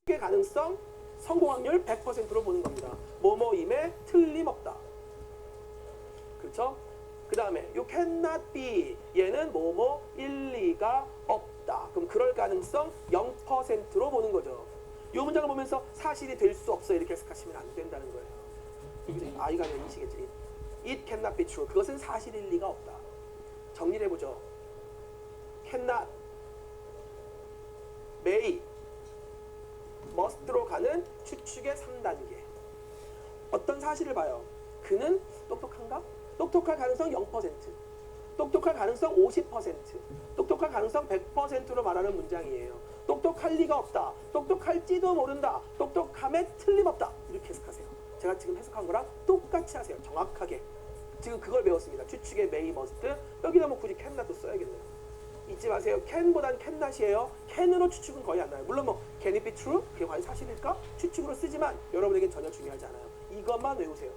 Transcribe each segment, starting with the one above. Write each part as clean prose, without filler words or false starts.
추측의 가능성 성공 확률 100%로 보는 겁니다. 뭐뭐임에 틀림없다. 그렇죠? 그 다음에 요 cannot be 얘는 뭐뭐 일리가 없다. 그럼 그럴 가능성 0%로 보는 거죠. 요 문장을 보면서 사실이 될 수 없어 이렇게 해석하시면 안 된다는 거예요. 이게 아이가 아니시겠지. It cannot be true. 그것은 사실일 리가 없다. 정리를 해보죠. cannot, may, must로 가는 추측의 3단계. 어떤 사실을 봐요. 그는 똑똑한가? 똑똑할 가능성 0%, 똑똑할 가능성 50%, 똑똑할 가능성 100%로 말하는 문장이에요. 똑똑할 리가 없다, 똑똑할지도 모른다, 똑똑함에 틀림없다. 이렇게 해석하세요. 제가 지금 해석한 거랑 똑같이 하세요. 정확하게. 지금 그걸 배웠습니다. 추측의 may, must. 여기다 뭐 굳이 cannot도 써야겠네요. 잊지 마세요. can보단 cannot이에요. can으로 추측은 거의 안 나요. 물론 뭐 can it be true? 그게 과연 사실일까? 추측으로 쓰지만 여러분에겐 전혀 중요하지 않아요. 이것만 외우세요.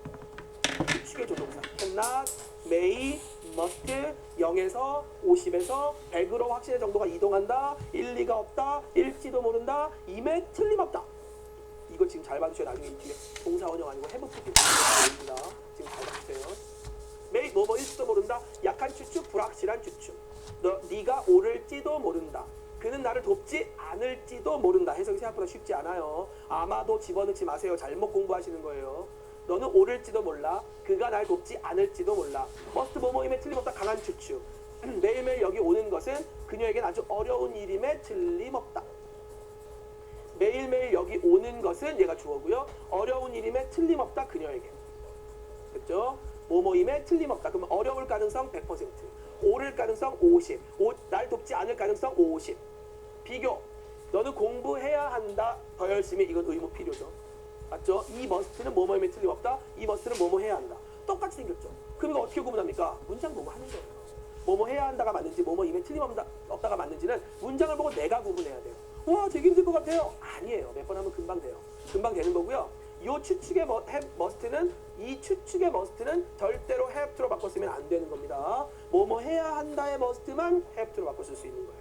추측의 조동사 cannot, may, must 0에서 50에서 100으로 확신의 정도가 이동한다. 일리가 없다. 일지도 모른다. 임에 틀림없다. 이거 지금 잘 봐주셔야 나중에 뒤에 동사 원형 아니고 have put 보입니다. 지금 잘 봐주세요. may 뭐뭐 일지도 모른다. 약한 추측, 불확실한 추측. 네가 오를지도 모른다. 그는 나를 돕지 않을지도 모른다. 해석이 생각보다 쉽지 않아요. 아마도 집어넣지 마세요. 잘못 공부하시는 거예요. 너는 오를지도 몰라. 그가 날 돕지 않을지도 몰라. must 뭐뭐임에 틀림없다. 강한 추측. 매일매일 여기 오는 것은 그녀에겐 아주 어려운 일임에 틀림없다. 매일매일 여기 오는 것은 얘가 주어고요. 어려운 일임에 틀림없다. 그녀에겐. 됐죠? 뭐뭐임에 틀림없다. 그러면 어려울 가능성 100%. 오를 가능성 50. 날 돕지 않을 가능성 50. 비교. 너는 공부해야 한다. 더 열심히. 이건 의무 필요죠. 맞죠? 이 must는 뭐뭐임에 틀림없다. 이 must는 뭐뭐 해야 한다. 똑같이 생겼죠. 그럼 이거 어떻게 구분합니까? 문장 보고 하는 거예요. 뭐뭐 해야 한다가 맞는지 뭐뭐임에 틀림없다가 맞는지는 문장을 보고 내가 구분해야 돼요. 와 되게 힘들 것 같아요. 아니에요. 몇 번 하면 금방 돼요. 금방 되는 거고요. 이 추측의 must는 이 추측의 must는 절대로 have to로 바꿨으면 안 되는 겁니다. 뭐뭐 해야 한다의 must만 have to로 바꿔 쓸 수 있는 거예요.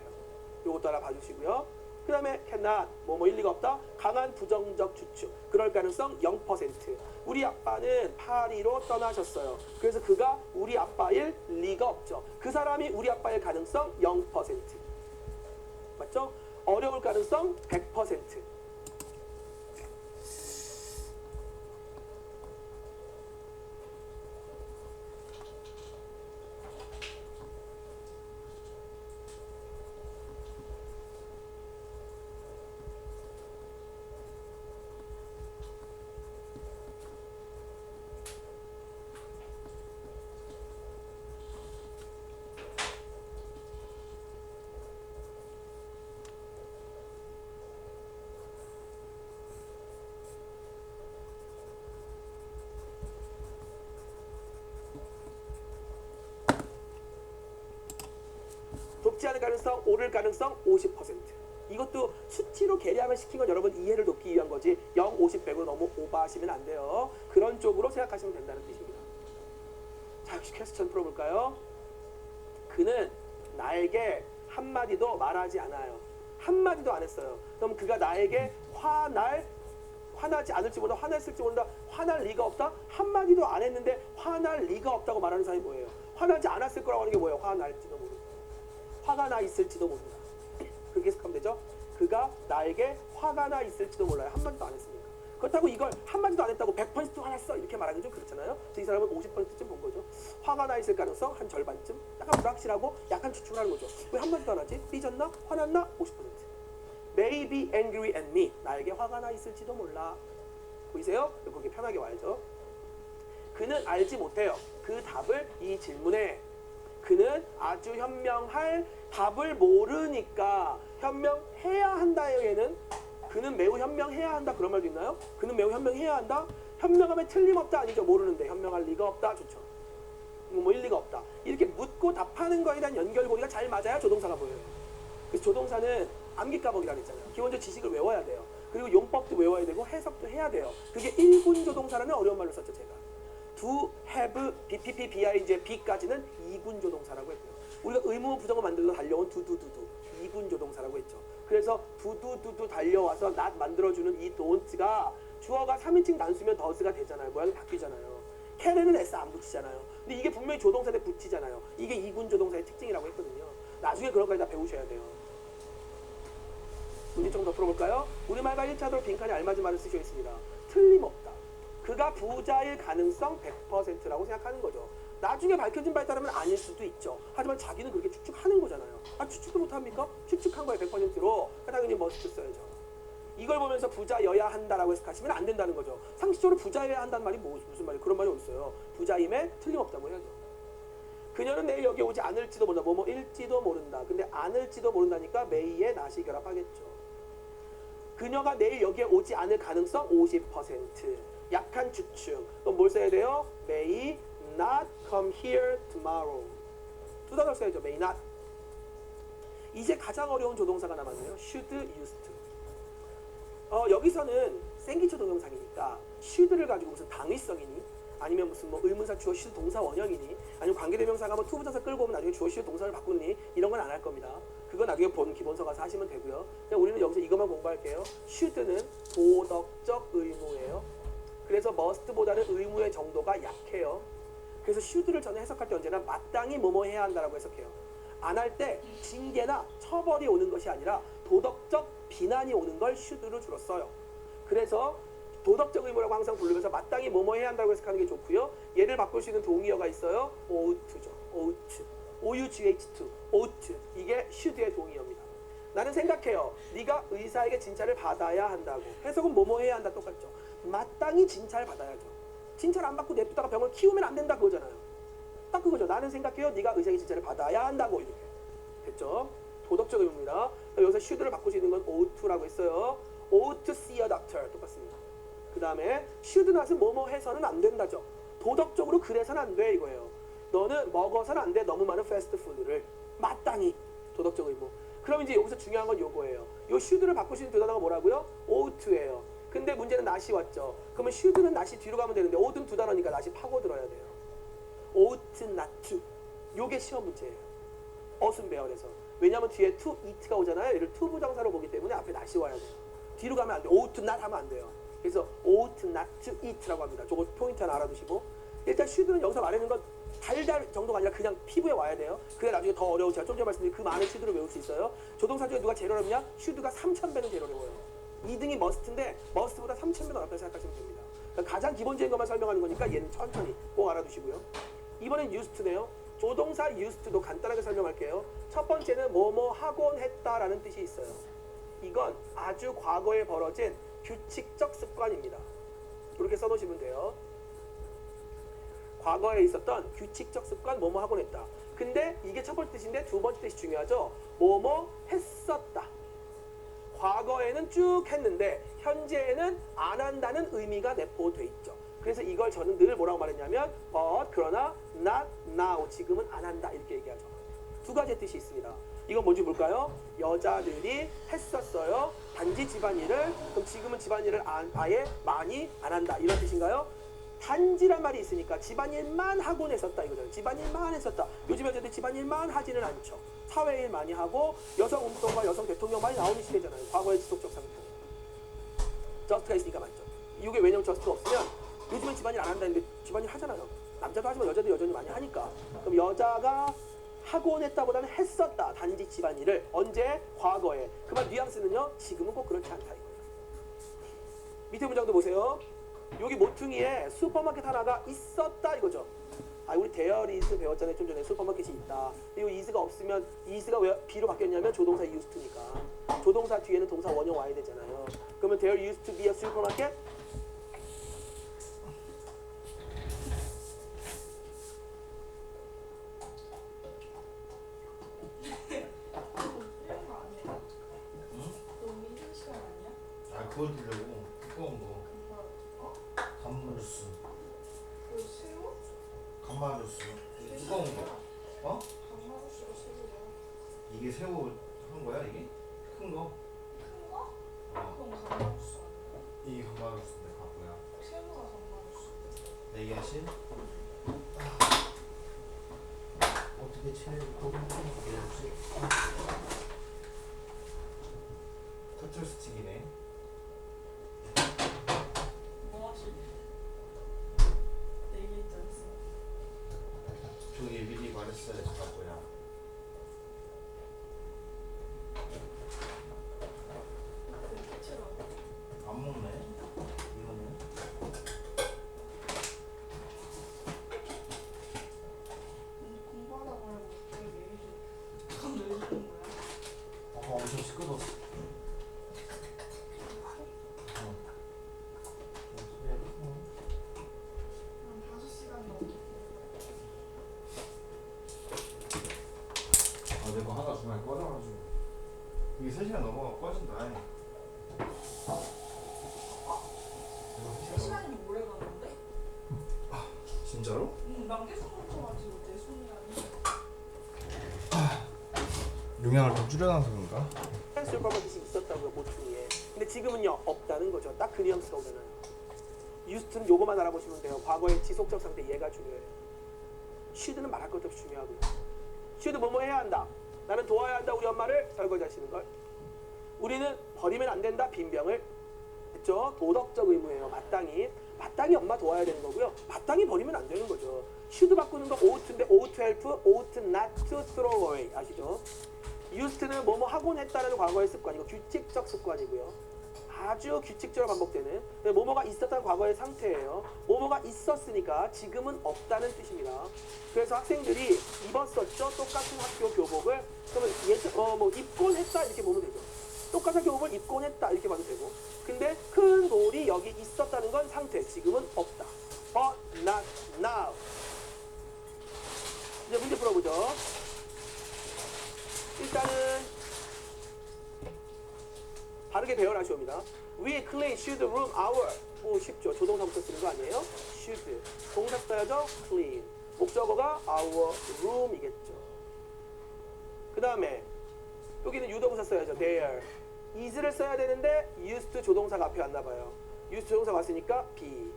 요것도 하나 봐주시고요. 그 다음에 cannot, 뭐뭐 일리가 없다. 강한 부정적 추측. 그럴 가능성 0%. 우리 아빠는 파리로 떠나셨어요. 그래서 그가 우리 아빠일 리가 없죠. 그 사람이 우리 아빠일 가능성 0%. 맞죠? 어려울 가능성 100%. 돕지 않을 가능성, 오를 가능성 50%. 이것도 수치로 계량을 시킨 건 여러분 이해를 돕기 위한 거지 0, 50, 100으로 너무 오버하시면 안 돼요. 그런 쪽으로 생각하시면 된다는 뜻입니다. 자, 역시 퀘스천 풀어볼까요? 그는 나에게 한마디도 말하지 않아요. 한마디도 안 했어요. 그럼 그가 나에게 화나지 않을지 모른다, 화냈을지 모른다, 화날 리가 없다? 한마디도 안 했는데 화날 리가 없다고 말하는 사람이 뭐예요? 화나지 않았을 거라고 하는 게 뭐예요? 화날지도 모른다. 화가 나 있을지도 모른다. 그렇게 해석하면 되죠? 그가 나에게 화가 나 있을지도 몰라요. 한마디도 안 했으니까. 그렇다고 이걸 한마디도 안 했다고 100% 화났어 이렇게 말하기 좀 그렇잖아요. 그래서 이 사람은 50%쯤 본 거죠. 화가 나 있을 가능성 한 절반쯤. 약간 불확실하고 약간 추측을 하는 거죠. 왜 한마디도 안 하지? 삐졌나? 화났나? 50%. May be angry at me. 나에게 화가 나 있을지도 몰라. 보이세요? 거기 편하게 와야죠. 그는 알지 못해요. 그 답을 이 질문에 그는 아주 현명할 답을 모르니까 현명해야 한다예요. 얘는 그는 매우 현명해야 한다 그런 말도 있나요? 그는 매우 현명해야 한다. 현명함에 틀림없다 아니죠. 모르는데 현명할 리가 없다. 좋죠. 뭐 일리가 없다. 이렇게 묻고 답하는 거에 대한 연결고리가 잘 맞아야 조동사가 보여요. 그래서 조동사는 암기 까먹이라고 했잖아요. 기본적 지식을 외워야 돼요. 그리고 용법도 외워야 되고 해석도 해야 돼요. 그게 1군 조동사라는 어려운 말로 썼죠. 제가 do, have, BPP, BIJ, B까지는 2군 조동사라고 했고요. 우리가 의무 부정어 만들러 달려온 두두두두 2군 조동사라고 했죠. 그래서 두두두두 달려와서 not 만들어주는 이유는 이 don't가 주어가 3인칭 단수면 does가 되잖아요. 모양이 바뀌잖아요. can에는 s 안 붙이잖아요. 근데 이게 분명히 조동사에 붙이잖아요. 이게 이군 조동사의 특징이라고 했거든요. 나중에 그런 것까지 다 배우셔야 돼요. 문제 좀 더 풀어볼까요? 우리말과 1차도로 빈칸에 알맞은 말을 쓰셔 있습니다. 틀림없다. 그가 부자일 가능성 100%라고 생각하는 거죠. 나중에 밝혀진 바에 따르면 아닐 수도 있죠. 하지만 자기는 그렇게 추측하는 거잖아요. 아, 추측도 못합니까? 추측한 거에 100%로 당연히 must 써야죠. 이걸 보면서 부자여야 한다라고 해석하시면 안 된다는 거죠. 상식적으로 부자여야 한다는 말이 무슨 말이에요? 그런 말이 어딨어요. 부자임에 틀림없다고 해야죠. 그녀는 내일 여기 오지 않을지도 모른다. 뭐일지도 모른다. 근데 않을지도 모른다니까 may에 not이 결합하겠죠. 그녀가 내일 여기에 오지 않을 가능성 50%. 약한 추측. 그럼 뭘 써야 돼요? may not come here tomorrow. 두 단어를 써야죠. may not. 이제 가장 어려운 조동사가 남았네요. should, used to. 여기서는 생기처 동영상이니까 should를 가지고 무슨 당위성이니? 아니면 무슨 뭐 의문사 주어 should 동사 원형이니? 아니면 관계대명사가 뭐 투부정사 끌고 오면 나중에 주어 should 동사를 바꾸니? 이런 건 안 할 겁니다. 그거 나중에 본 기본서 가서 하시면 되고요. 그냥 우리는 여기서 이것만 공부할게요. should는 도덕적 의무예요. 그래서 must보다는 의무의 정도가 약해요. 그래서 should를 저는 해석할 때 언제나 마땅히 뭐뭐 해야 한다라고 해석해요. 안 할 때 징계나 처벌이 오는 것이 아니라 도덕적 비난이 오는 걸 should로 주로 써요. 그래서 도덕적 의무라고 항상 부르면서 마땅히 뭐뭐 해야 한다고 해석하는 게 좋고요. 얘를 바꿀 수 있는 동의어가 있어요. oughto죠. ought. ought. ought. 이게 should의 동의어입니다. 나는 생각해요. 네가 의사에게 진찰을 받아야 한다고. 해석은 뭐뭐 해야 한다 똑같죠. 마땅히 진찰 받아야죠. 진찰 안 받고 냅두다가 병을 키우면 안 된다 그거잖아요. 딱 그거죠. 나는 생각해요. 네가 의사에게 진찰을 받아야 한다고. 이렇게 됐죠. 도덕적 의무입니다. 여기서 should를 바꿀 수 있는 건 oughto라고 했어요. ought to see a doctor 똑같습니다. 그 다음에 should not은 뭐뭐 해서는 안 된다죠. 도덕적으로 그래서는 안 돼 이거예요. 너는 먹어서는 안 돼. 너무 많은 패스트푸드를. 마땅히 도덕적 의무. 그럼 이제 여기서 중요한 건 요거예요. 요 should를 바꿀 수 있는 두 단어가 뭐라고요? oughto예요. 근데 문제는 not이 왔죠. 그러면 should는 not이 뒤로 가면 되는데 ough는 두 단어니까 not이 파고들어야 돼요. ought not to. 요게 시험 문제예요. 어순 배열에서. 왜냐하면 뒤에 to eat가 오잖아요. 얘를 to 부정사로 보기 때문에 앞에 not이 와야 돼요. 뒤로 가면 안 돼요. ought not 하면 안 돼요. 그래서 ought not to eat라고 합니다. 저거 포인트 하나 알아두시고. 일단 should는 여기서 말하는 건 달달 정도가 아니라 그냥 피부에 와야 돼요. 그래 나중에 더 어려워. 제가 좀 전에 말씀드린 그 많은 should를 외울 수 있어요. 조동사 중에 누가 제일 어렵냐? should가 3000배는 제일 어려워요. 2등이 must인데 must보다 3000배 어렵다고 생각하시면 됩니다. 그러니까 가장 기본적인 것만 설명하는 거니까 얘는 천천히 꼭 알아두시고요. 이번엔 used네요. 조동사 used도 간단하게 설명할게요. 첫 번째는 뭐뭐 하곤 했다라는 뜻이 있어요. 이건 아주 과거에 벌어진 규칙적 습관입니다. 이렇게 써놓으시면 돼요. 과거에 있었던 규칙적 습관 뭐뭐 하곤 했다. 근데 이게 첫 번째 뜻인데 두 번째 뜻이 중요하죠. 뭐뭐 했었다. 과거에는 쭉 했는데 현재에는 안 한다는 의미가 내포돼 있죠. 그래서 이걸 저는 늘 뭐라고 말했냐면 but 그러나 not now 지금은 안 한다 이렇게 얘기하죠. 두 가지 뜻이 있습니다. 이건 뭔지 볼까요? 여자들이 했었어요. 단지 집안일을. 그럼 지금은 집안일을 아예 많이 안 한다 이런 뜻인가요? 단지란 말이 있으니까 집안일만 하곤 했었다 이거잖아요. 집안일만 했었다. 요즘 여자들 집안일만 하지는 않죠. 사회일 많이 하고 여성 운동가 여성 대통령 많이 나오는 시대잖아요. 과거의 지속적 상태. 저스트가 있으니까 맞죠. 이게 왜냐면 저스트가 없으면 요즘은 집안일 안 한다는데 집안일 하잖아요. 남자도 하지만 여자도 여전히 많이 하니까. 그럼 여자가 하곤 했다보다는 했었다. 단지 집안일을. 언제? 과거에. 그 말 뉘앙스는요. 지금은 꼭 그렇지 않다 이거예요. 밑에 문장도 보세요. 여기 모퉁이에 슈퍼마켓 하나가 있었다 이거죠. 아 우리 대여리스 배웠잖아요. 좀 전에 슈퍼마켓이 있다. 이 이스가 없으면 이스가 왜 B로 바뀌었냐면 조동사 used to니까. 조동사 뒤에는 동사 원형 와야 되잖아요. 그러면 there used to be a supermarket? 그걸 들려고 두꺼운 거 감마루스 그 새우? 감마루스 두꺼운 거 어? 감마루스가 새우야. 이게 새우 한 거야 이게? 큰 거? 큰 거? 어 그럼 감마루스 아니야? 이게 감마루스인데 바보야 새우가 감마루스. 내기하신? 어떻게 제일 고른 좀 보여주지? 터틀 스틱이네 맛있어요, 저거야. 안 먹네. 이거는. 공부하다 보면 되게 예민해. 그럼 왜 주는 거야? 엄청 시끄러웠어. 한 5시간 넘게. 내 거 하나 중간에 꺼져가지고. 이게 3시간 넘어가 꺼진다. 이거 3시간 3시간이면 오래 가는데? 진짜로? 난 계속 멈춰가지고 내 손이 아니야. 용량을 좀 줄여놔서 그런가? 수요과가 뜻이 있었다고요, 모퉁이에. 근데 지금은요, 없다는 거죠. 딱 그 뉘앙스가 오잖아요. 유스트는 요거만 알아보시면 돼요. 과거의 지속적 상태 얘가 중요해요. 슈드는 말할 것도 없이 중요하고요. 슈드 뭐뭐 해야 한다. 나는 도와야 한다 우리 엄마를 설거지 하시는 걸. 우리는 버리면 안 된다 빈병을. 했죠? 도덕적 의무예요. 마땅히 엄마 도와야 되는 거고요. 마땅히 버리면 안 되는 거죠. 슈드 바꾸는 거 ough트인데 ought to help, ought not to throw away 아시죠? used는 뭐뭐 하곤 했다는 과거의 습관이고 규칙적 습관이고요. 아주 규칙적으로 반복되는 뭐뭐가 있었다는 과거의 상태예요. 뭐뭐가 있었으니까 지금은 없다는 뜻입니다. 그래서 학생들이 입었었죠. 똑같은 학교 교복을 그러면 뭐 입곤 했다 이렇게 보면 되죠. 똑같은 교복을 입곤 했다 이렇게 봐도 되고 근데 큰 돌이 여기 있었다는 건 상태 지금은 없다. But not now. 이제 문제 풀어보죠. 일단은 바르게 배워라 시옵니다. We clean should room our. 뭐 쉽죠. 조동사부터 쓰는 거 아니에요? should. 동사 써야죠. clean. 목적어가 our room이겠죠. 그 다음에 여기는 유도부사 써야죠. there. is를 써야 되는데 used 조동사가 앞에 왔나 봐요. used 조동사가 왔으니까 be.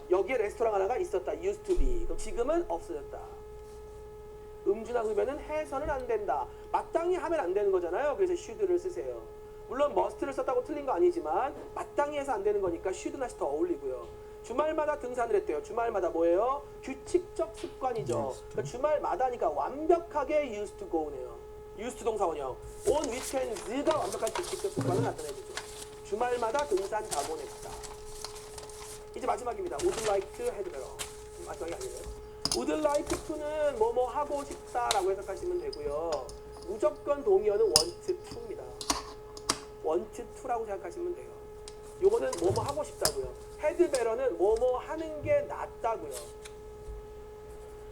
여기에 레스토랑 하나가 있었다. used to be. 그럼 지금은 없어졌다. 음주나 흡연은 해서는 안 된다. 마땅히 하면 안 되는 거잖아요. 그래서 should를 쓰세요. 물론 must를 썼다고 틀린 거 아니지만 마땅히 해서 안 되는 거니까 should not이 더 어울리고요. 주말마다 등산을 했대요. 주말마다 뭐예요? 규칙적 습관이죠. 그러니까 주말마다니까 완벽하게 used to go네요. used 동사원형. on weekends가 완벽한 규칙적 습관을 나타내주죠. 주말마다 등산 가곤 했다. 이제 마지막입니다. would like to have better. 마지막이 아니네요. would like to는 뭐뭐 하고 싶다라고 해석하시면 되고요. 무조건 동의어는 want to입니다. want to라고 생각하시면 돼요. 요거는 뭐뭐 하고 싶다고요. had better는 뭐뭐 하는 게 낫다고요.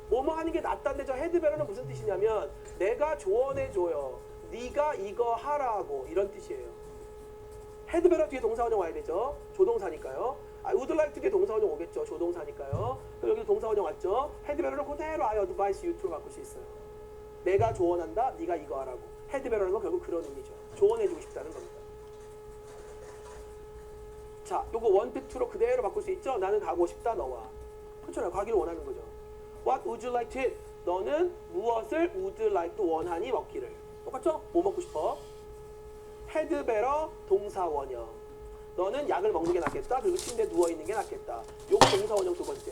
뭐뭐 하는 게 낫다는데 저 had better는 무슨 뜻이냐면 내가 조언해줘요. 네가 이거 하라고 이런 뜻이에요. had better 뒤에 동사원형 와야 되죠. 조동사니까요. would like to 뒤에 동사원형 오겠죠. 조동사니까요. 그럼 여기도 동사원형 왔죠. had better는 그대로 I advise you to로 바꿀 수 있어요. 내가 조언한다. 네가 이거 하라고. had better는 건 결국 그런 의미죠. 조언해주고 싶다는 겁니다. 자, 요거 want to로 그대로 바꿀 수 있죠? 나는 가고 싶다, 너와. 그렇잖아요. 가기를 원하는 거죠. What would you like to eat? 너는 무엇을 would like to 원하니 먹기를. 똑같죠? 뭐 먹고 싶어? had better 동사 원형. 너는 약을 먹는 게 낫겠다. 그리고 침대에 누워있는 게 낫겠다. 요거 동사 원형 두 번째.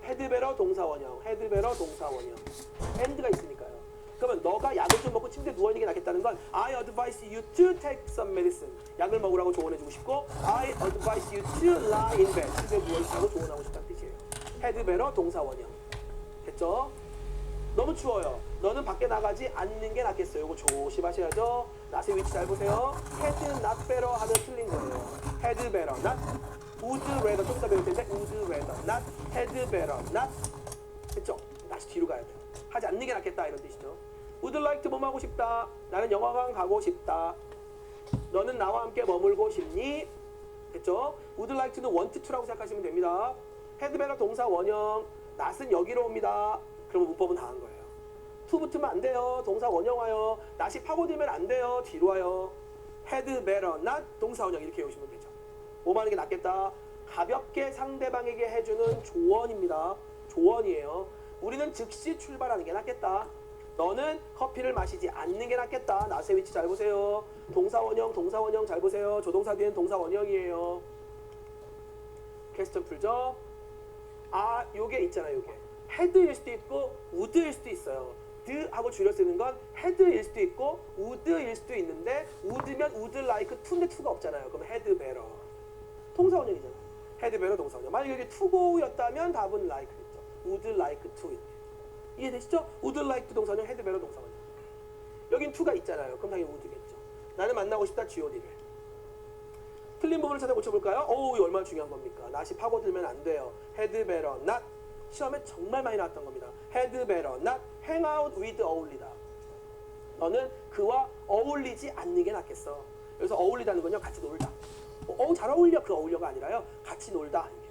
had better 동사 원형. had better 동사 원형. and가 있으니까요. 그러면 너가 약을 좀 먹고 침대에 누워있는 게 낫겠다는 건 I advise you to take some medicine. 약을 먹으라고 조언해주고 싶고 I advise you to lie in bed. 침대에 누워있으라고 조언하고 싶다는 뜻이에요. had better 동사 원형. 됐죠? 너무 추워요. 너는 밖에 나가지 않는 게 낫겠어요. 이거 조심하셔야죠. 낫의 위치 잘 보세요. had not better 하면 틀린 거예요. had better, not would rather. 좀 이따 배울 텐데 would rather, not had better, not. 됐죠? 다시 뒤로 가야 돼요. 하지 않는 게 낫겠다 이런 뜻이죠. would like to 뭐 하고 싶다. 나는 영화관 가고 싶다. 너는 나와 함께 머물고 싶니? 됐죠? would like to는 want to라고 생각하시면 됩니다. had better 동사 원형. not은 여기로 옵니다. 그러면 문법은 다 한 거예요. to 붙으면 안 돼요. 동사 원형 와요. not이 파고들면 안 돼요. 뒤로 와요. had better, not 동사 원형 이렇게 외우시면 되죠. 뭐 하는 게 낫겠다. 가볍게 상대방에게 해주는 조언입니다. 조언이에요. 우리는 즉시 출발하는 게 낫겠다. 너는 커피를 마시지 않는 게 낫겠다. not의 위치 잘 보세요. 동사 원형 잘 보세요. 조동사 뒤엔 동사 원형이에요. 퀘스천 풀죠. 아, 요게 있잖아요. 요게 had일 수도 있고 would일 수도 있어요. 하고 줄여 쓰는 건 had일 수도 있고 would일 수도 있는데 would면 would like to인데 to가 없잖아요. 그럼 had better. 동사원형이잖아. had better 동사원형. 만약에 여기 to go였다면 답은 like겠죠. would like to 이렇게. 이해되시죠? would like to 동사원형, had better 동사원형. 여긴 to가 있잖아요. 그럼 당연히 would겠죠. 나는 만나고 싶다 GOD를. 틀린 부분을 찾아 고쳐볼까요? 어우, 이거 얼마나 중요한 겁니까? not이 파고들면 안 돼요. had better not. 시험에 정말 많이 나왔던 겁니다. had better not hang out with 어울리다. 너는 그와 어울리지 않는 게 낫겠어. 여기서 어울리다는 건요, 같이 놀다. 잘 어울려, 그 어울려가 아니라요, 같이 놀다. 이렇게.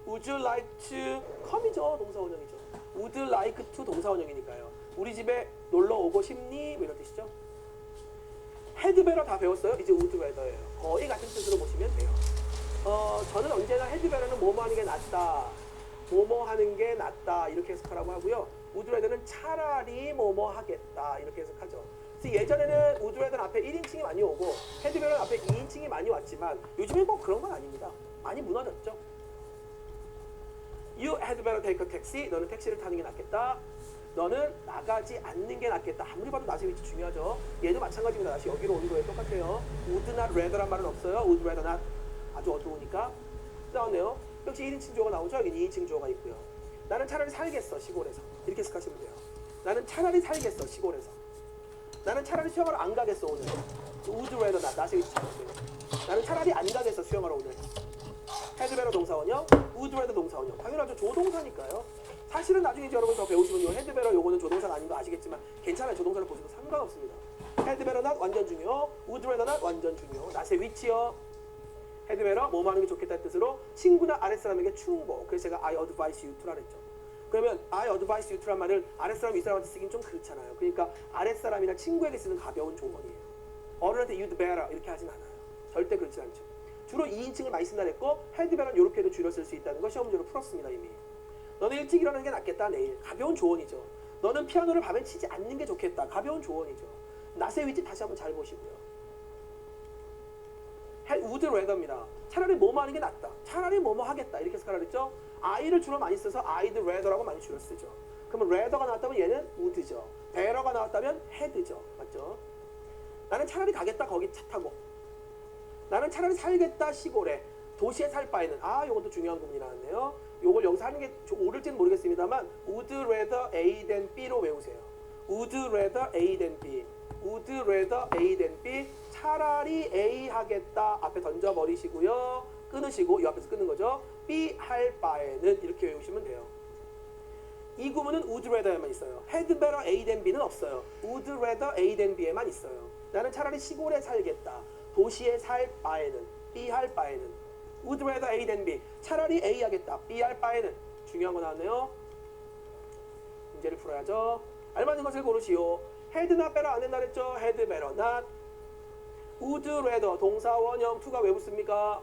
Would you like to come이죠, 동사원형이죠. Would like to 동사원형이니까요. 우리 집에 놀러 오고 싶니? 뭐 이런 뜻이죠. had better 다 배웠어요. 이제 would rather예요. 거의 같은 뜻으로 보시면 돼요. 저는 언제나 had better는 뭐뭐 하는 게 낫다. 뭐뭐 하는 게 낫다. 이렇게 해석하라고 하고요. would rather는 차라리 뭐뭐 하겠다. 이렇게 해석하죠. 그래서 예전에는 would rather 앞에 1인칭이 많이 오고 had better는 앞에 2인칭이 많이 왔지만 요즘엔 꼭 그런 건 아닙니다. 많이 무너졌죠. You had better take a taxi. 너는 택시를 타는 게 낫겠다. 너는 나가지 않는 게 낫겠다. 아무리 봐도 낫의 위치 중요하죠. 얘도 마찬가지입니다. 다시 여기로 온 거에 똑같아요. would not rather란 말은 없어요. would rather not. 아주 어두우니까. 나왔네요. 역시 1인칭 주어가 나오죠. 여기 2인칭 주어가 있고요. 나는 차라리 살겠어, 시골에서. 이렇게 해석하시면 돼요. 나는 차라리 살겠어, 시골에서. 나는 차라리 수영하러 안 가겠어, 오늘. would rather not. 낫의 위치 찾으세요. 나는 차라리 안 가겠어, 수영하러 오늘. had better 동사원형, would rather 동사원형. 당연하죠. 조동사니까요. 사실은 나중에 이제 여러분 더 배우시면 요 had better 요거는 조동사가 아닌 거 아시겠지만 괜찮아요. 조동사를 보셔도 상관없습니다. had better not 완전 중요, would rather not 완전 중요. 낫의 위치요. had better 뭐뭐 하는 게 좋겠다는 뜻으로 친구나 아랫사람에게 충고. 그래서 제가 I advise you to라 그랬죠. 그러면 I advise you to란 말을 아랫사람 윗사람한테 쓰긴 좀 그렇잖아요. 그러니까 아랫사람이나 친구에게 쓰는 가벼운 조언이에요. 어른한테 you'd better 이렇게 하진 않아요. 절대 그렇지 않죠. 주로 2인칭을 많이 쓴다 그랬고 had better는 이렇게도 줄여 쓸 수 있다는 거 시험 문제로 풀었습니다. 이미. 너는 일찍 일어나는 게 낫겠다. 내일. 가벼운 조언이죠. 너는 피아노를 밤에 치지 않는 게 좋겠다. 가벼운 조언이죠. 낫의 위치 다시 한번 잘 보시고요. would rather입니다. 차라리 뭐뭐 하는 게 낫다. 차라리 뭐뭐 하겠다. 이렇게 해서 그랬죠. I를 주로 많이 써서 I'd rather라고 많이 줄여 쓰죠. 그러면 rather가 나왔다면 얘는 would죠. better가 나왔다면 had죠. 맞죠? 나는 차라리 가겠다. 거기 차 타고. 나는 차라리 살겠다. 시골에. 도시에 살 바에는. 요것도 중요한 부분이 나왔네요. 요걸 여기서 하는 게 옳을지는 모르겠습니다만 would rather A than B로 외우세요. would rather A than B. would rather A than B. 차라리 A 하겠다. 앞에 던져버리시고요. 끊으시고 이 앞에서 끊는 거죠. B 할 바에는 이렇게 외우시면 돼요. 이 구문은 would rather에만 있어요. had better A than B는 없어요. would rather A than B에만 있어요. 나는 차라리 시골에 살겠다. 도시에 살 바에는. B 할 바에는. would rather A than B. 차라리 A 하겠다. B 할 바에는. 중요한 거 나왔네요. 문제를 풀어야죠. 알맞은 것을 고르시오. had not better 안 된다 그랬죠. had better not. would rather 동사 원형 to가 왜 붙습니까?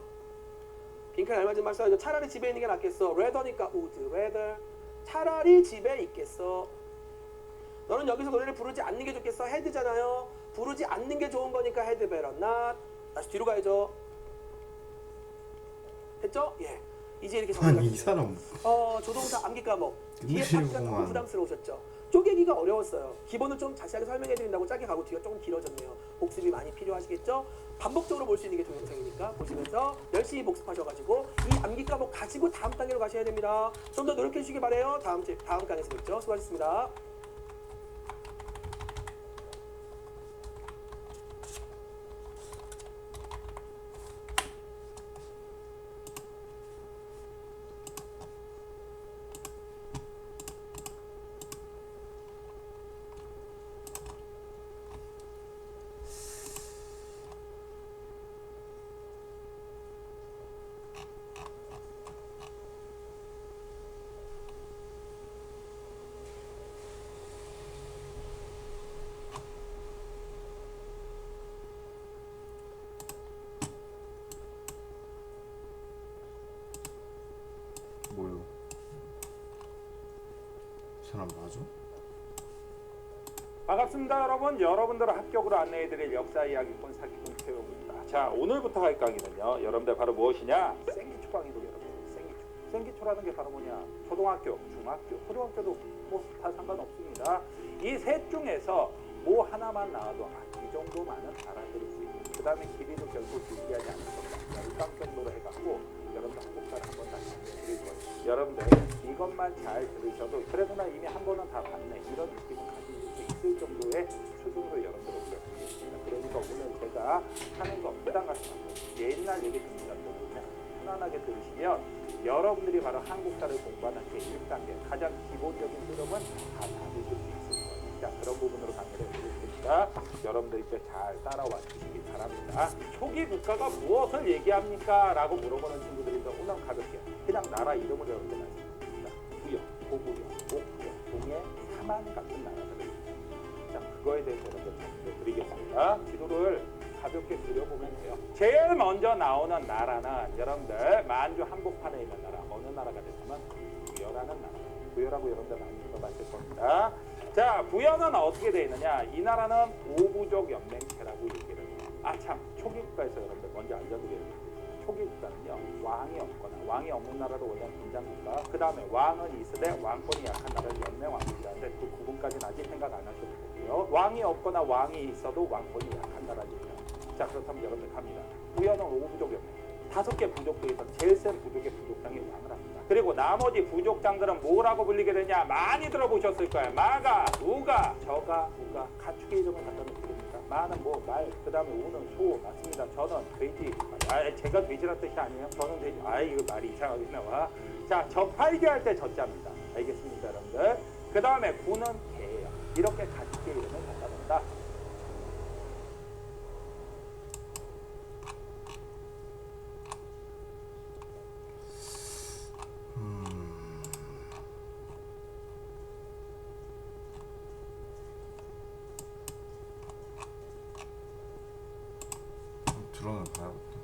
빈칸 알맞은 말 써야죠. 차라리 집에 있는 게 낫겠어. rather니까 would rather. 차라리 집에 있겠어. 너는 여기서 노래를 부르지 않는 게 좋겠어. had잖아요. 부르지 않는 게 좋은 거니까 had better not. 다시 뒤로 가야죠. 됐죠? 예. 이제 이렇게 정리가 아니 이 됩니다. 사람 조동사 암기 과목 뒤에 끝내시는구만. 파트가 조금 부담스러우셨죠? 쪼개기가 어려웠어요. 기본을 좀 자세하게 설명해 드린다고 짧게 가고 뒤가 조금 길어졌네요. 복습이 많이 필요하시겠죠? 반복적으로 볼 수 있는 게 동영상이니까 보시면서 열심히 복습하셔가지고 이 암기 과목 가지고 다음 단계로 가셔야 됩니다. 좀 더 노력해 주시기 바래요. 다음 강의에서 뵙죠. 수고하셨습니다. 뭐요? 이 사람 맞아? 반갑습니다 여러분. 여러분들을 합격으로 안내해드릴 역사 이야기꾼 사기꾼 태용입니다. 자, 오늘부터 할 강의는요. 여러분들 바로 무엇이냐? 생기축 강의로 여러분. 생기축. 생기초라는 게 바로 뭐냐? 초등학교, 중학교, 고등학교도 뭐 다 상관없습니다. 이 셋 중에서 뭐 하나만 나와도 이 정도만은 알아들을 수 있고 그 다음에 길이도 결코 길게 하지 않을 겁니다. 열강 정도로 해갖고 여러분들 한국사를 한번 다 정리해드릴 거예요. 여러분들 이것만 잘 들으셔도 그래도 나 이미 한 번은 다 봤네 이런 느낌을 가지실 수 있을 정도의 수준으로 여러분들 올려드리겠습니다. 그러니까 오늘 제가 하는 거 부담 갖지 마세요. 옛날 얘기 듣는다 그러면 편안하게 들으시면 여러분들이 바로 한국사를 공부하는 제1단계 가장 기본적인 흐름은 다 잡으실 수 있을 거예요. 자, 그런 부분으로 강의를 해드릴 테니까 여러분들 이제 잘 따라와 주시기 바랍니다. 초기 국가가 무엇을 얘기합니까? 라고 물어보는 친구들인데 오늘 가볍게 그냥 나라 이름을 여러분들 말씀드립니다. 부여, 고구려, 옥조, 동해, 삼안 같은 나라들을 자, 그거에 대해서 여러분들 말씀을 드리겠습니다. 지도를 가볍게 그려보면 돼요. 제일 먼저 나오는 나라는 여러분들 만주 한복판에 있는 나라 어느 나라가 됐냐면 부여라는 나라. 부여라고 여러분들 많이 들어봤을 겁니다. 자, 부여는 어떻게 되어 있느냐? 이 나라는 오부족 연맹체라고 얘기를 해요. 참 초기 국가에서 여러분들 먼저 알려드려야 돼요. 초기 국가는요 왕이 없거나 왕이 없는 나라로 원래 분장국가. 그 다음에 왕은 있으되 왕권이 약한 나라를 연맹왕국이라는데 그 구분까지는 아직 생각 안 하셔도 되고요. 왕이 없거나 왕이 있어도 왕권이 약한 나라니까요. 자, 그렇다면 여러분들 갑니다. 부여는 오부족 연맹. 5개 부족들에서 제일 센 부족의 부족장이 왕을 합니다. 그리고 나머지 부족장들은 뭐라고 불리게 되냐? 많이 들어보셨을 거예요. 마가, 우가, 저가, 우가. 가축의 이름을 갖다 놓습니까? 마는 뭐 말, 그 다음에 우는 소. 맞습니다. 저는 돼지. 제가 돼지란 뜻이 아니에요. 저는 돼지. 이거 말이 이상하게 나와. 자, 저팔기 할 때 저자입니다. 알겠습니까, 여러분들? 그 다음에 구는 개예요. 이렇게 가축의 이름을 갖다 놓는다. 들어는 봐야겠다.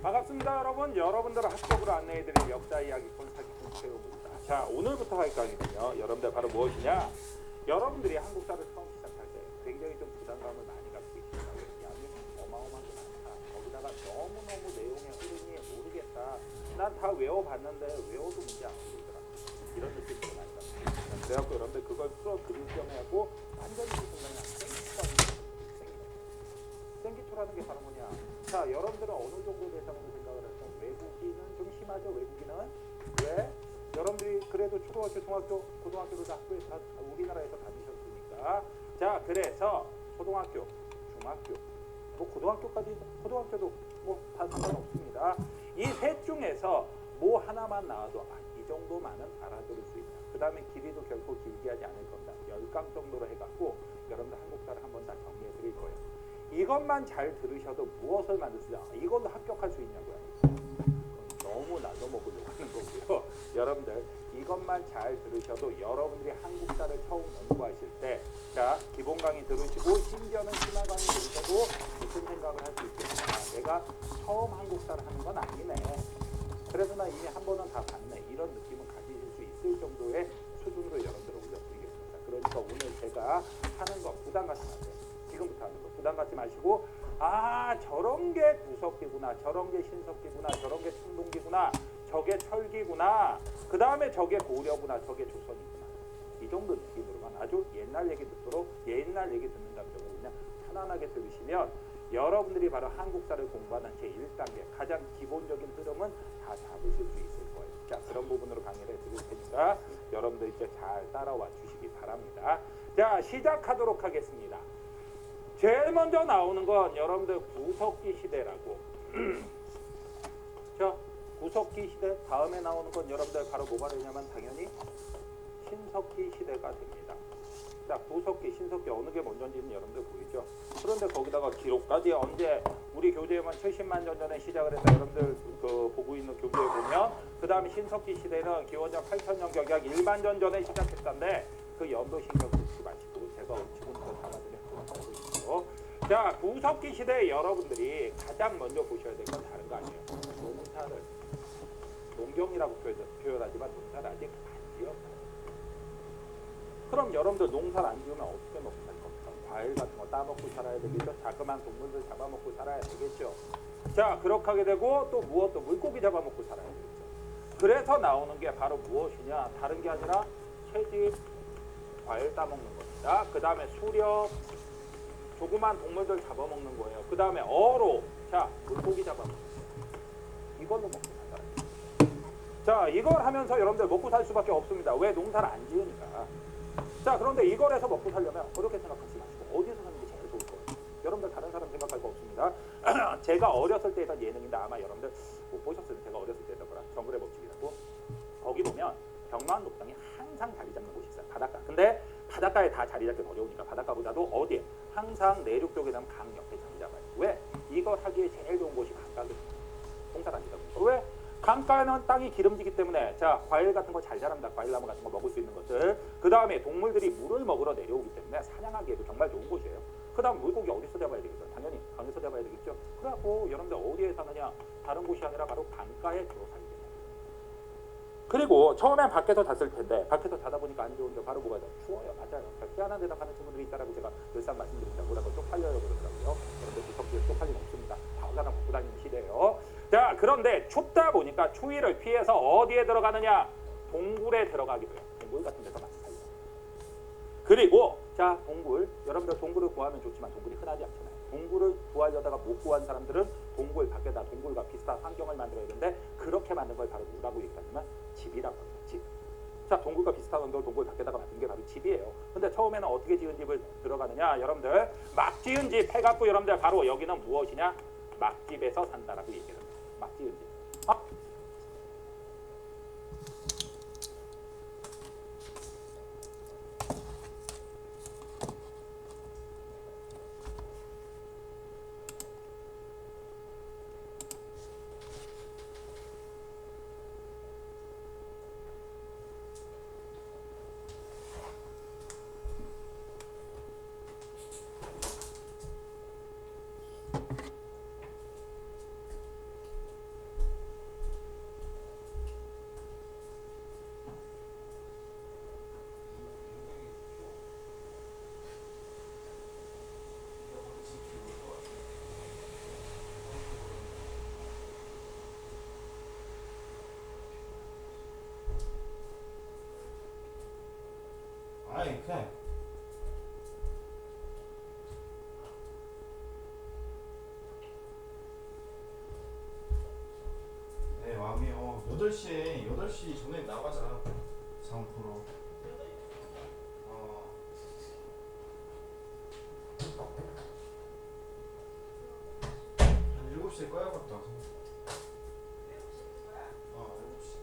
반갑습니다, 여러분. 여러분들을 합격으로 안내해드릴 역사 이야기 콘사기꾼 최우입니다. 자, 오늘부터 할 강의는요. 여러분들 바로 무엇이냐? 여러분들이 한국사를 처음 시작할 때 굉장히 좀 부담감을 많이 갖고 계십니다. 왜냐하면 어마어마하게 많다. 거기다가 너무너무 내용의 흐름이 모르겠다. 난 다 외워봤는데 외워도 문제 안 풀리더라. 이런 느낌이 많이 받습니다. 그래갖고 여러분들 그걸 풀어 그릴 겸 하고 완전히 그 순간에 생기초라는 게 바로 뭐냐? 자, 여러분들은 어느 정도 대상으로 생각을 할까? 외국인은 좀 심하죠. 외국인은 왜? 여러분들이 그래도 초등학교, 중학교, 고등학교도 다 학교에 다 우리나라에서 다니셨으니까. 자, 그래서 초등학교, 중학교, 뭐 고등학교까지 고등학교도 뭐 다 상관없습니다. 이 셋 중에서 뭐 하나만 나와도 이 정도만은 알아들을 수 있다. 그 다음에 길이도 결코 길게 하지 않을 겁니다. 10강 정도로 해갖고 여러분들 한국사를 한번 다 정리해 드릴 거예요. 이것만 잘 들으셔도 무엇을 만들 수 있냐? 이걸로 합격할 수 있냐고요? 너무 날로 먹으려고 하는 거고요. 여러분들 이것만 잘 들으셔도 여러분들이 한국사를 처음 연구하실 때 자, 기본 강의 들으시고 심지어는 심화 강의 들으셔도 무슨 생각을 할 수 있겠냐? 내가 처음 한국사를 하는 건 아니네. 그래서 나 이미 한 번은 다 봤네. 이런 느낌을 가지실 수 있을 정도의 수준으로 여러분들을 올려드리겠습니다. 그러니까 오늘 제가 하는 거 부담 갖지 마세요. 지금부터 하는 거 부담 갖지 마시고 저런 게 구석기구나, 저런 게 신석기구나, 저런 게 청동기구나, 저게 철기구나, 그 다음에 저게 고려구나, 저게 조선이구나. 이 정도 느낌으로만 아주 옛날 얘기 듣도록 옛날 얘기 듣는 감정으로 그냥 편안하게 들으시면 여러분들이 바로 한국사를 공부하는 제1단계 가장 기본적인 흐름은 다 잡으실 수 있을 거예요. 자, 그런 부분으로 강의를 해드릴 테니까 여러분들 이제 잘 따라와 주시기 바랍니다. 자, 시작하도록 하겠습니다. 제일 먼저 나오는 건 여러분들 구석기 시대라고. 자, 구석기 시대 다음에 나오는 건 여러분들 바로 뭐가 되냐면 당연히 신석기 시대가 됩니다. 자, 구석기, 신석기 어느 게 먼저인지는 여러분들 보이죠? 그런데 거기다가 기록까지 언제 우리 교재에만 70만 년 전에 시작을 해서 여러분들 그 보고 있는 교재에 보면 그 다음에 신석기 시대는 기원전 8,000년 격약 1만 년 전에 시작했다는데 그 연도 신경 쓰지 마시고 제가 지금부터 담아드리도록 하고 있고. 자, 구석기 시대에 여러분들이 가장 먼저 보셔야 될 건 다른 거 아니에요. 지경이라고 표현하지만 농사를 아직 안 지었어요. 그럼 여러분들 농사를 안 지으면 어떻게 먹고 살 겁니까? 과일 같은 거 따먹고 살아야 되겠죠. 자그마한 동물들 잡아먹고 살아야 되겠죠. 자, 그렇게 하게 되고 또 무엇도 물고기 잡아먹고 살아야 되겠죠. 그래서 나오는 게 바로 무엇이냐? 다른 게 아니라 채집, 과일 따먹는 겁니다. 그 다음에 수렵, 조그만 동물들 잡아먹는 거예요. 그 다음에 어로, 자, 물고기 잡아먹는 거예요. 이걸로 먹고 살아요. 자, 이걸 하면서 여러분들 먹고 살 수밖에 없습니다. 왜? 농사를 안 지으니까. 자, 그런데 이걸 해서 먹고 살려면 어렵게 생각하지 마시고 어디서 사는 게 제일 좋을 거예요? 여러분들 다른 사람 생각할 거 없습니다. 제가 어렸을 때 했던 예능인데 아마 여러분들 못 보셨어요. 제가 어렸을 때 했던 거라 정글의 법칙이라고. 거기 보면 병마원독당이 항상 자리 잡는 곳이 있어요. 바닷가. 근데 바닷가에 다 자리 잡기 어려우니까 바닷가보다도 어디에? 항상 내륙 쪽에 가면 강 옆에 자리 잡아요. 왜? 이걸 하기에 제일 좋은 곳이 강가거든요. 공사를 안 지다 보니까. 왜? 강가는 땅이 기름지기 때문에 자, 과일 같은 거 잘 자랍니다. 과일나무 같은 거 먹을 수 있는 것들. 그 다음에 동물들이 물을 먹으러 내려오기 때문에 사냥하기에도 정말 좋은 곳이에요. 그 다음 물고기 어디서 잡아야 되겠죠? 당연히 강에서 잡아야 되겠죠. 그래갖고 여러분들 어디에 사느냐? 다른 곳이 아니라 바로 강가에 주로 살게 돼요. 그리고 처음엔 밖에서 잤을 텐데 밖에서 자다 보니까 안 좋은데 바로 뭐가 돼? 추워요. 맞아요. 희한한 데다 가는 친구들이 있다라고 제가 늘상 말씀드립니다. 뭐라고 쪽팔려요 그러더라고요. 여러분들 구석지에 쪽팔림 없습니다. 다 올라가 먹고 다니는 시대예요. 자, 그런데 춥다 보니까 추위를 피해서 어디에 들어가느냐? 동굴에 들어가기도 해요. 동굴 같은 데서 많이 살죠. 그리고 자, 동굴. 여러분들 동굴을 구하면 좋지만 동굴이 흔하지 않잖아요. 동굴을 구하려다가 못 구한 사람들은 동굴 밖에다 동굴과 비슷한 환경을 만들어야 되는데 그렇게 만든 걸 바로 뭐라고 얘기하냐면 집이라고 해요. 집. 자, 동굴과 비슷한 환경을 동굴 밖에다가 만든 게 바로 집이에요. 근데 처음에는 어떻게 지은 집을 들어가느냐? 여러분들 막 지은 집 해갖고 여러분들 바로 여기는 무엇이냐? 막집에서 산다라고 얘기를 합니다. 막 지은 집. 아니 그냥 네 마음이 8시 전에 나가자. 상프로 한 7시에 꺼야겠다. 7시.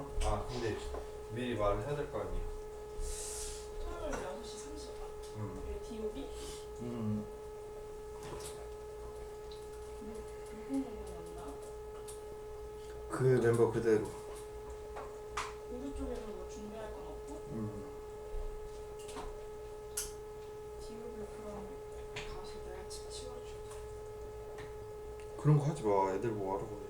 어? 아 근데 미리 말을 해야 될 거 아니야. 토요일 6시 30분. DOB? 누구 만나? 그 멤버 그대로. 우리 쪽에서 뭐 준비할 건 없고? DOB 그럼 가서 내가 집 치워줄게. 그런 거 하지 마. 애들 뭐 하라고 해.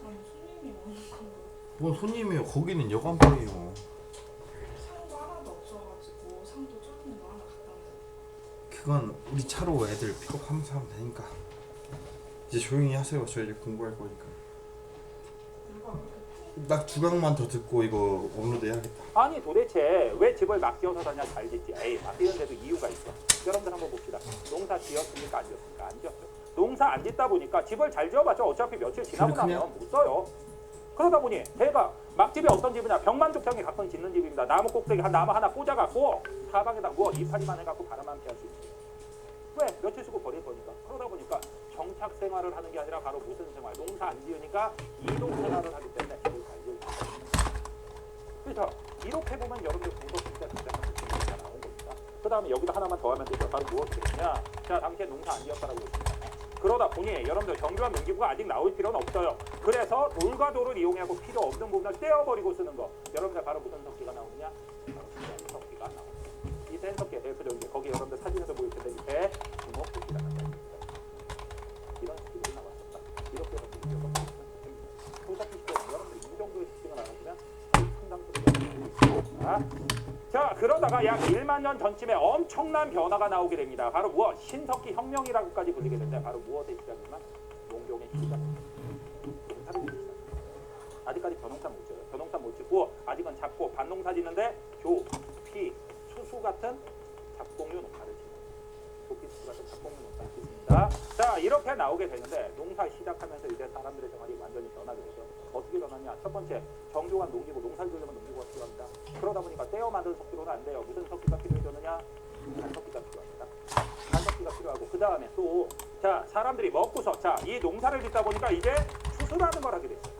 아니 손님이 오는 거 뭔 손님이에요. 거기는 여관방이에요. 상도 하나도 없어가지고 상도 작은 거 하나 갖다 놔. 그건 우리 차로 애들 픽업하면서 하면 되니까. 이제 조용히 하세요. 저 이제 공부할 거니까. 누가 그렇게 딱 주강만 더 듣고 이거 업로드 해야겠다. 아니 도대체 왜 집을 막 지어서 다냐 잘 짓지? 에이 막 지는데도 이유가 있어. 여러분들 한번 봅시다. 농사 지었습니까 안 지었습니까? 안 지었어요. 농사 안 짓다 보니까 집을 잘 지어봤자 어차피 며칠 지나고 그냥- 나면 못 써요. 그러다 보니 제가 막집이 어떤 집이냐 병만족장에 가끔 짓는 집입니다. 나무 꼭대기 한 나무 하나 꽂아갖고 사방에다 뭐 이파리만 해갖고 바람만 피할 수 있어요. 왜? 며칠 쓰고 버릴 거니까. 그러다 보니까 정착 생활을 하는 게 아니라 바로 무슨 생활? 농사 안 지으니까 이동 생활을 하기 때문에 집을 잘 지을 수 있어요. 그래서 이렇게 보면 여러분들 공부했을 때 가장 큰 문제가 나온 겁니다. 그 다음에 여기다 하나만 더 하면 되죠. 바로 무엇이겠냐? 자, 당시에 농사 안 지었다라고 했습니다. 그러다 보니 여러분들 정교한 농기구가 아직 나올 필요는 없어요. 그래서 돌과 돌을 이용하고 필요 없는 부분을 떼어버리고 쓰는 거. 여러분들 바로 무슨 석기가 나오느냐? 바로 센석기가 나옵니다. 이 센석기의 대표적인 게 거기 여러분들 사진에서 보일 텐데 밑에 주먹석기라는 게 있습니다. 이런 식으로 나왔었다. 이렇게 해서 보이죠. 소석기 시대는 여러분들 이 정도의 시대가 나왔으면 상당수를 자, 그러다가 약 1만 년 전쯤에 엄청난 변화가 나오게 됩니다. 바로 무엇? 신석기 혁명이라고까지 불리게 되는데 바로 무엇의 시작이지만 농경의 시작. 농사를 짓기 시작. 아직까지 벼농사 못 지어요. 벼농사 못 짓고 아직은 잡고 밭농사 짓는데 조, 피, 수수 같은 잡곡류 농사를 짓는 조피, 수수 같은 잡곡류 농사를 짓습니다. 자, 이렇게 나오게 되는데 농사 시작하면서 이제 사람들의 생활이 완전히 변하게 되죠. 어떻게 변하냐? 첫 번째, 정교한 농기구, 농사를 지으려면 농기구가 필요합니다. 그러다 보니까 떼어 만든 석기로는 안 돼요. 무슨 석기가 필요해졌느냐? 간석기가 필요합니다. 간석기가 필요하고 그 다음에 또 자 사람들이 먹고서 자 이 농사를 짓다 보니까 이제 추수라는 걸 하게 됐어요.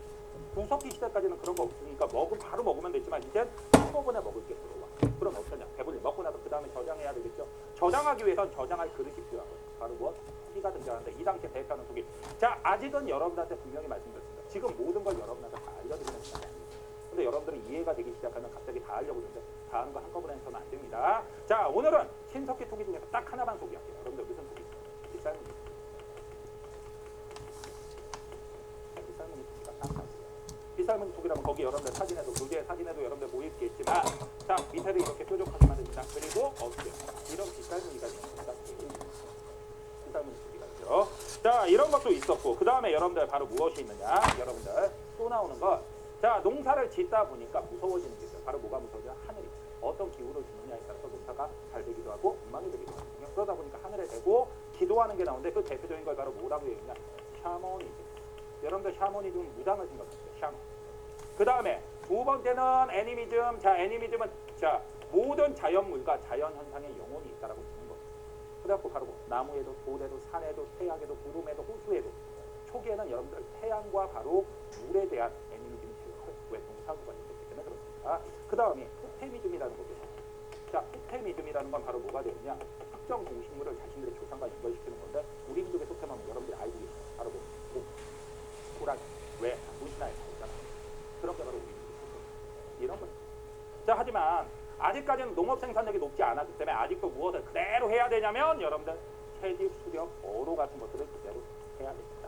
구석기 시대까지는 그런 거 없으니까 바로 먹으면 됐지만 이제 한꺼번에 먹을 게 들어와. 그럼 어떠냐? 배불리 먹고 나서 그 다음에 저장해야 되겠죠. 저장하기 위해선 저장할 그릇이 필요하고 바로 무엇? 토기가 등장하는데 이 당시에 대가는 토기. 자 아직은 여러분들한테 분명히 말씀드렸습니다. 지금 모든 걸 여러분한테 다 알려드리는 시간이 아닙니다. 근데 여러분들은 이해가 되기 시작하면 갑자기 다 하려고 그러는데 다 하는 거 한꺼번에 해서는 안 됩니다. 자 오늘은 신석기 토기 중에서 딱 하나만 소개할게요. 여러분들 무슨 토기? 빗살무늬 토기. 빗살무늬 토기가 딱 나왔어요. 빗살무늬 토기라면 거기 여러분들 사진에도 무대 사진에도 여러분들 모이겠지만 자 밑에를 이렇게 뾰족하게만 됩니다. 그리고 어떻게 이런 빗살무늬가 있는 겁니다. 빗살무늬 토기가 있죠. 자 이런 것도 있었고 그 다음에 여러분들 바로 무엇이 있느냐? 여러분들 또 나오는 것. 자 농사를 짓다 보니까 무서워지는 게 있어요. 바로 뭐가 무서워져? 하늘이. 어떤 기후를 주느냐에 따라서 농사가 잘 되기도 하고 엉망이 되기도 하거든요. 그러다 보니까 하늘에 대고 기도하는 게 나오는데 그 대표적인 걸 바로 뭐라고 얘기하냐? 샤머니즘. 여러분들 샤머니즘 무당을 생각하세요. 샤머. 그 다음에 두 번째는 애니미즘. 자 애니미즘은 자 모든 자연물과 자연현상에 영혼이 있다라고 보는 거예요. 그래갖고 바로 뭐, 나무에도 돌에도 산에도 태양에도 구름에도 호수에도 초기에는 여러분들 태양과 바로 물에 대한 애니미즘이 제일 커요. 왜? 농사구가 있기 때문에 그렇습니다. 그 다음이 토테미즘이라는 거죠. 자, 토테미즘이라는 건 바로 뭐가 되느냐? 특정 동식물을 자신들의 조상과 연결시키는 건데 우리 민족의 토템하면 여러분들이 알고 계시죠? 바로 뭐? 호랑이. 왜? 문신화에 나오잖아. 그런 게 바로 우리 민족의 토템. 이런 거예요. 자, 하지만 아직까지는 농업 생산력이 높지 않았기 때문에 아직도 무엇을 그대로 해야 되냐면 여러분들 채집, 수렵, 어로 같은 것들을 그대로 해야 됩니다.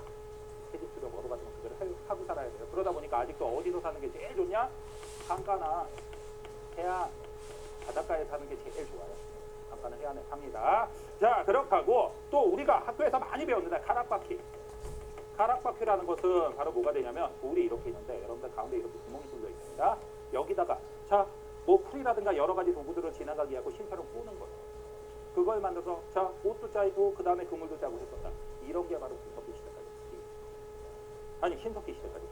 채집, 수렵, 어로 같은 것 그대로 하고 살아야 돼요. 그러다 보니까 아직도 어디서 사는 게 제일 좋냐? 강가나 해안, 바닷가에 사는 게 제일 좋아요. 강가는 해안에 삽니다. 자, 그렇게 하고 또 우리가 학교에서 많이 배웠는데 가락바퀴. 가락바퀴라는 것은 바로 뭐가 되냐면 돌이 이렇게 있는데 여러분들 가운데 이렇게 구멍이 뚫려 있습니다. 여기다가 자, 뭐 풀이라든가 여러 가지 도구들을 지나가게 하고 실패로 꼬는 거예요. 그걸 만들어서 자, 옷도 짜고 그 다음에 그물도 짜고 했었다. 이런 게 바로 구석기 시대까지. 아니 신석기 시대까지.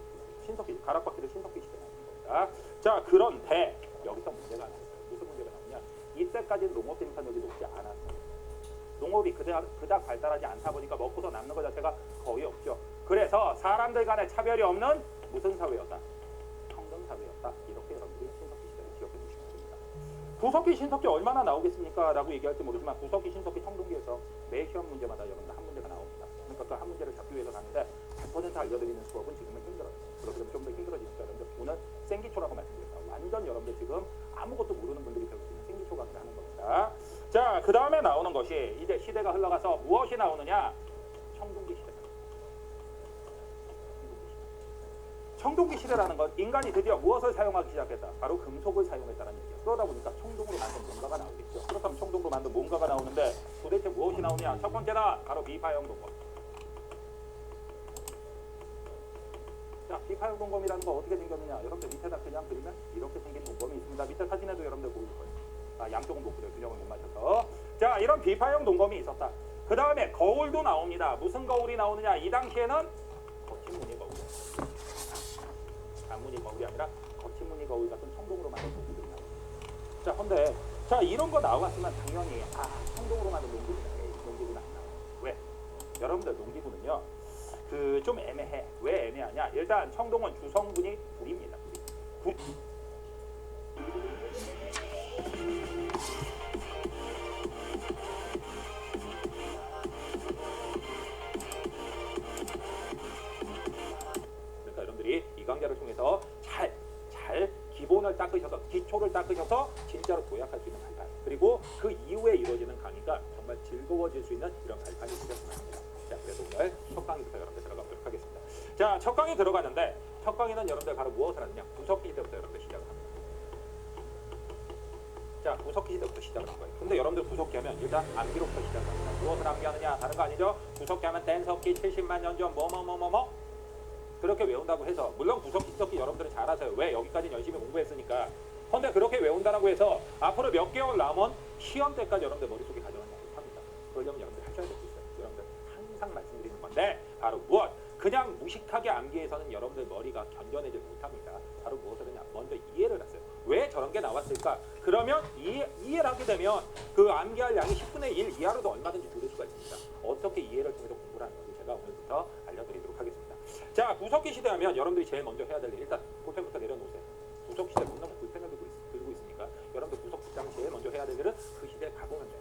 신석기 가락바퀴를 신석기 시대에 나오는 겁니다. 자, 그런데 여기서 문제가 나왔어요. 무슨 문제가 나오냐? 이때까지는 농업 생산력이 높지 않았어요. 농업이 그닥 발달하지 않다 보니까 먹고서 남는 것 자체가 거의 없죠. 그래서 사람들 간의 차별이 없는 무슨 사회였다? 평등 구석기 신석기 얼마나 나오겠습니까? 라고 얘기할지 모르지만 구석기 신석기 청동기에서 매 시험 문제마다 여러분들 한 문제가 나옵니다. 그러니까 그 한 문제를 잡기 위해서 가는데 100% 알려드리는 수업은 지금은 힘들어요. 그렇게 되면 좀 더 힘들어지니까 여러분들 오늘 생기초라고 말씀드렸다. 완전 여러분들 지금 아무것도 모르는 분들이 배울 수 있는 생기초 강의를 하는 겁니다. 자, 그 다음에 나오는 것이 이제 시대가 흘러가서 무엇이 나오느냐? 청동기 시대. 청동기 시대라는 건 인간이 드디어 무엇을 사용하기 시작했다? 바로 금속을 사용했다는 얘기예요. 그러다 보니까 청동으로 만든 뭔가가 나오겠죠. 그렇다면 청동으로 만든 뭔가가 나오는데 도대체 무엇이 나오냐? 첫 번째다. 바로 비파형 동검. 자, 비파형 동검이라는 거 어떻게 생겼느냐? 여러분들 밑에다 그냥 그리면 이렇게 생긴 동검이 있습니다. 밑에 사진에도 여러분들 보일 거예요. 양쪽은 못 그려요. 균형을 못 맞춰서. 자, 이런 비파형 동검이 있었다. 그 다음에 거울도 나옵니다. 무슨 거울이 나오느냐? 이 당시에는 거친 무늬 거울. 단무늬 거울이 아니라 거친 무늬 거울 같은 청동으로 만든 농구들이 나옵니다. 자, 근데 자 이런 거 나왔으면 당연히 청동으로 만든 농기구나. 농기구나 안 나와. 왜? 여러분들 농기구는요. 그 좀 애매해. 왜 애매하냐? 일단 청동은 주성분이 불입니다. 불. 그러니까 여러분들이 이 강좌를 통해서 잘 기본을 닦으셔서 기초를 닦으셔서 진짜로 도약할 수 있는 발판 그리고 그 이후에 이루어지는 강의가 정말 즐거워질 수 있는 이런 발판이 되셨으면 합니다. 자, 그래서 오늘 첫 강의부터 여러분들 들어가 보도록 하겠습니다. 자, 첫 강의 들어가는데 첫 강의는 여러분들 바로 무엇을 하느냐? 구석기 시대부터 여러분들 시작을 합니다. 자, 구석기 시대부터 시작을 한 거예요. 근데 여러분들 구석기 하면 일단 암기로부터 시작을 합니다. 무엇을 암기하느냐? 다른 거 아니죠? 구석기 하면 댄석기 70만 년 전 뭐뭐뭐뭐뭐 그렇게 외운다고 해서 물론 구석기 시석기 여러분들은 잘 아세요. 왜? 여기까지 열심히 공부했으니까. 근데 그렇게 외운다라고 해서 앞으로 몇 개월 남은 시험 때까지 여러분들 머릿속에 가져가지 못합니다. 그러려면 여러분들 하셔야 될 수 있어요. 여러분들 항상 말씀드리는 건데 바로 무엇? 그냥 무식하게 암기해서는 여러분들 머리가 견뎌내지 못합니다. 바로 무엇을 하냐? 먼저 이해를 하세요. 왜 저런 게 나왔을까? 그러면 이해를 하게 되면 그 암기할 양이 10분의 1 이하로도 얼마든지 줄일 수가 있습니다. 어떻게 이해를 통해서 공부를 하는 건지 제가 오늘부터 알려드리도록 하겠습니다. 자, 구석기 시대 하면 여러분들이 제일 먼저 해야 될 일 일단 볼펜부터 내려놓으세요. 구석기 시대 너무 볼펜을 들고 있으니까 여러분들 구석기장 제일 먼저 해야 될 일은 그 시대에 가보면 돼요.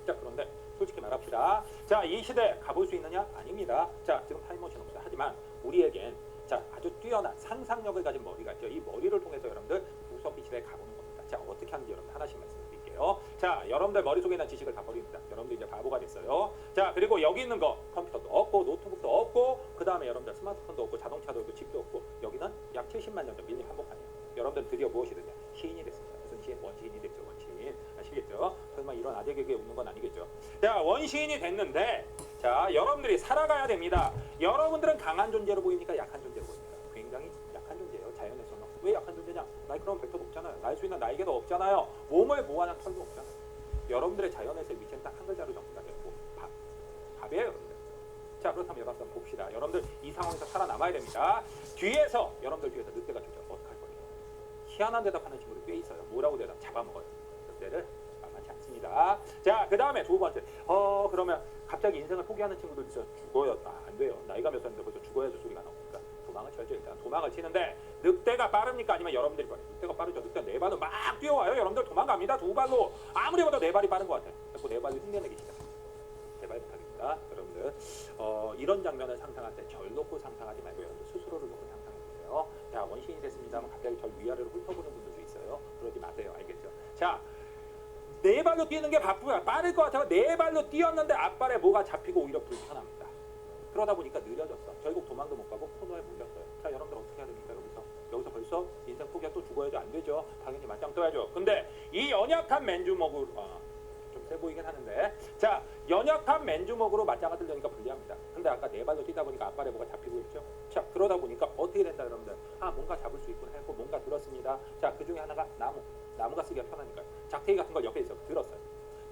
자, 그런데 솔직히 말합시다. 자, 이 시대 가볼 수 있느냐? 아닙니다. 자, 지금 타임머신 없어요. 하지만 우리에겐 자, 아주 뛰어난 상상력을 가진 머리가 있죠. 이 머리를 통해서 여러분들 구석기 시대에 가보는 겁니다. 자, 어떻게 하는지 여러분 하나씩 말씀드릴게요. 자, 여러분들 머릿속에 있는 지식을 다 버립니다. 여러분들 이제 바보가 됐어요. 자, 그리고 여기 있는 거 컴퓨터도 없고 노트북도 없고 그 다음에 여러분들 스마트폰도 없고 자동차도 없고 집도 없고 여기는 약 70만 년 전 밀림 한복판이에요. 여러분들 드디어 무엇이 됐냐? 시인이 됐습니다. 무슨 시인? 원시인이 됐죠. 원시인. 아시겠죠? 설마 이런 아재개그에 웃는 건 아니겠죠? 자, 원시인이 됐는데 자, 여러분들이 살아가야 됩니다. 여러분들은 강한 존재로 보입니까? 약한 존재로 보입니까? 굉장히 약한 존재예요. 자연에서는. 왜 약한 존재냐? 나이크로는 벡터도 없잖아요. 날 수 있는 날개도 없잖아요. 몸을 보호하는 털도 없잖아요. 여러분들의 자연에서의 위치는 딱 한 글자로 정리가 되고 밥이에요, 여러분들. 자, 그렇다면 여러분 봅시다. 여러분들 이 상황에서 살아남아야 됩니다. 여러분들 뒤에서 늑대가 주죠. 어떡할 거예요? 희한한 대답하는 친구들 꽤 있어요. 뭐라고 대답? 잡아먹어요. 늑대를 만만치 않습니다. 자, 그 다음에 두 번째. 그러면 갑자기 인생을 포기하는 친구들 있어요. 죽어요. 안 돼요. 나이가 몇 살인데 벌써 죽어야죠 소리가 나오니까. 도망을 쳐야죠. 일단 도망을 치는데 늑대가 빠릅니까? 아니면 여러분들이 빠르죠? 늑대가 빠르죠. 늑대 네 발로 막 뛰어와요. 여러분들 도망갑니다. 두 발로. 아무리 봐도 네 발이 빠른 것 같아요. 자꾸 네 발로 흉내내기 시작해요. 네 발 못하겠습니다. 여러분들 이런 장면을 상상할 때 절 놓고 상상하지 말고 여러분들 스스로를 놓고 상상해보세요. 자, 원시인이 됐습니다만 갑자기 절 위아래로 훑어보는 분들도 있어요. 그러지 마세요. 알겠죠? 자, 네 발로 뛰는 게 빠를 것 같아요. 네 발로 뛰었는데 앞발에 뭐가 잡히고 오히려 불편합니다. 그러다 보니까 느려졌어. 결국 도망도 못 가고 코너에 물렸어요. 자, 여러분들 어떻게 해야 됩니까? 여기서 벌써 인생 포기야 또 죽어야죠. 안 되죠. 당연히 맞짱 떠야죠. 근데 이 연약한 맨주먹으로 좀 세 보이긴 하는데 자, 연약한 맨주먹으로 맞짱을 뜨려니까 불리합니다. 근데 아까 네 발로 뛰다 보니까 앞발에 뭐가 잡히고 있죠. 자, 그러다 보니까 어떻게 된다 여러분들? 뭔가 잡을 수 있군 했고 뭔가 들었습니다. 자, 그 중에 하나가 나무가 쓰기가 편하니까요. 작대기 같은 걸 옆에 있어 들었어요.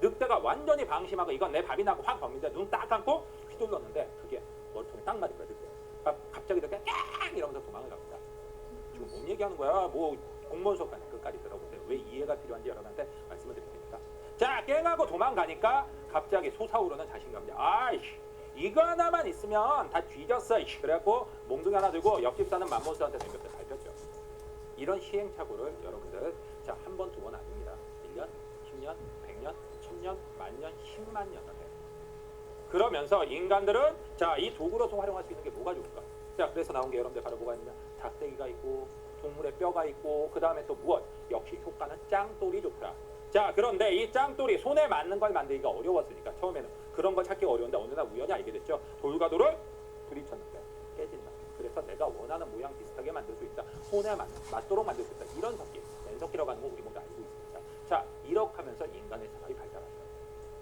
늑대가 완전히 방심하고 이건 내 밥이 나고 확 겁니다. 눈 딱 감고 휘둘렀는데 그게 머리통에 딱 맞은 거야. 늑대. 갑자기 늑대 깍 이러면서 도망을 갑니다. 지금 뭔 얘기하는 거야? 뭐 공무원 수업 가는 끝까지 들어보세요. 왜 이해가 필요한지 여러분한테 말씀을 드립니다. 자, 깽하고 도망가니까 갑자기 솟아오르는 자신감이야. 아이씨, 이거 하나만 있으면 다 뒤졌어. 그래갖고 몽둥이 하나 들고 옆집 사는 맘몬스한테 댕겼어요. 밟혔죠. 이런 시행착오를 여러분들 자, 한 번, 두 번 아닙니다. 1년, 10년, 100년, 1000년, 만년, 10만 년을 해요. 그러면서 인간들은 자, 이 도구로서 활용할 수 있는 게 뭐가 좋을까? 자, 그래서 나온 게 여러분들 바로 뭐가 있느냐? 작대기가 있고 동물의 뼈가 있고 그 다음에 또 무엇? 역시 효과는 짱돌이 좋더라. 자, 그런데 이 짱돌이 손에 맞는 걸 만들기가 어려웠으니까 처음에는 그런 걸 찾기가 어려운데 어느 날 우연히 알게 됐죠. 돌과 돌을 부딪혔는데 깨진다. 그래서 내가 원하는 모양 비슷하게 만들 수 있다. 손에 맞도록 만들 수 있다. 이런 석기, 맨석기라고 하는 거 우리 모두 알고 있습니다. 자, 이렇게 하면서 인간의 생활이 발달합니다.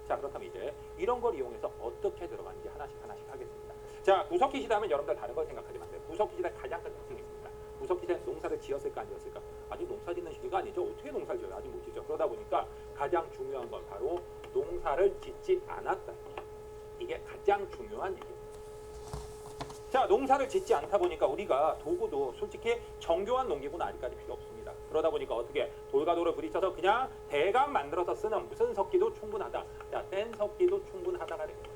자, 그렇다면 이제 이런 걸 이용해서 어떻게 들어가는지 하나씩 하겠습니다. 자, 구석기 시대하면 여러분들 다른 걸 생각하지 마세요. 구석기 시대 가장 큰 특징이 있습니다. 구석기 시대는 농사를 지었을까 안 지었을까? 아직 농사 짓는 시기가 아니죠. 어떻게 농사를 지어요? 아직 못 짓죠. 그러다 보니까 가장 중요한 건 바로 농사를 짓지 않았다. 이게 가장 중요한 얘기입니다. 자, 농사를 짓지 않다 보니까 우리가 도구도 솔직히 정교한 농기구는 아직까지 필요 없습니다. 그러다 보니까 어떻게 돌과 돌을 부딪혀서 그냥 대강 만들어서 쓰는 무슨 석기도 충분하다. 자, 뗀석기도 충분하다가 됩니다.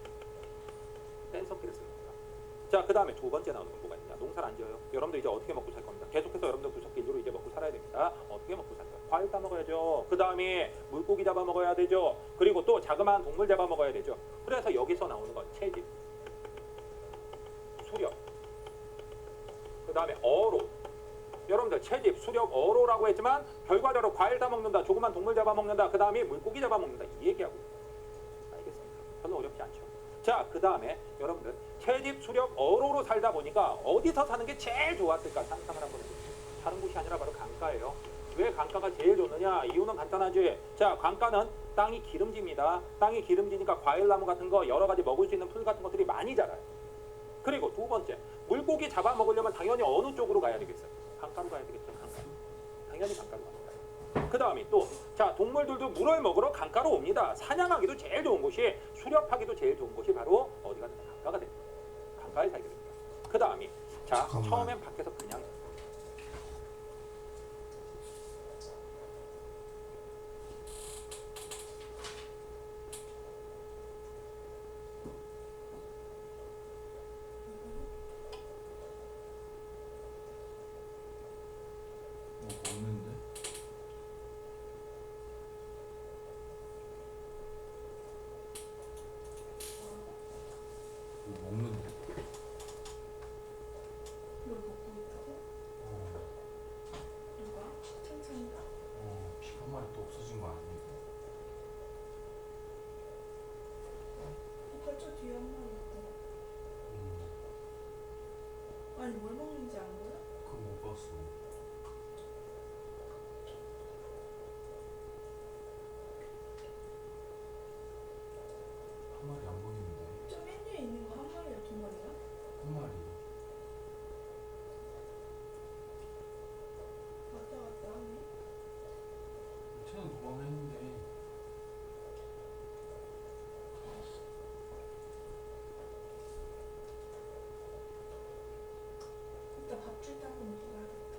뗀석기를 쓰는 겁니다. 자, 그 다음에 두 번째 나오는 건 뭐가 있냐? 농사를 안 지어요. 여러분들 이제 어떻게 먹고 살 겁니다. 계속해서 여러분들 구석기 일로 이제 먹고 살아야 됩니다. 어떻게 먹고 살까요? 과일 따 먹어야죠. 그 다음에 물고기 잡아 먹어야 되죠. 그리고 또 자그마한 동물 잡아 먹어야 되죠. 그래서 여기서 나오는 건 채집, 수렵, 그 다음에 어로. 여러분들 채집, 수렵, 어로라고 했지만 결과적으로 과일 다 먹는다, 조그만 동물 잡아 먹는다, 그 다음에 물고기 잡아 먹는다, 이 얘기하고 알겠습니까? 별로 어렵지 않죠. 자, 그 다음에 여러분들 채집, 수렵, 어로로 살다 보니까 어디서 사는 게 제일 좋았을까 상상을 한번 해보세요. 다른 곳이 아니라 바로 강가예요. 왜 강가가 제일 좋느냐? 이유는 간단하지. 자, 강가는 땅이 기름집니다. 땅이 기름지니까 과일나무 같은 거 여러 가지 먹을 수 있는 풀 같은 것들이 많이 자라요. 그리고 두 번째, 물고기 잡아 먹으려면 당연히 어느 쪽으로 가야 되겠어요? 강가로 가야 되겠죠. 강가. 당연히 강가로 갑니다. 그 다음에 또, 자, 동물들도 물을 먹으러 강가로 옵니다. 사냥하기도 제일 좋은 곳이, 수렵하기도 제일 좋은 곳이 바로 어디가 됩니까? 강가가 됩니다. 강가에 살게 됩니다. 그 다음에, 자, 잠깐만. 처음엔 밖에서 그냥 먹는데? 먹는데? 뭘 먹고 있다고? 누가? 천천히가? 피 한 마리 또 없어진 거 아니에요? 오빠 저 뒤에 한 마리 있고. 아니 뭘 먹는지 안 보여? 그거 못 봤어. 한 마리 안 보이는데. 저 맨 위에 있는 거 한 마리야 두 마리야? 한 마리. 왔다 갔다 하네. 쟤는 도망했는데. 이따 밥 줄 때 한번 먹고 가야겠다.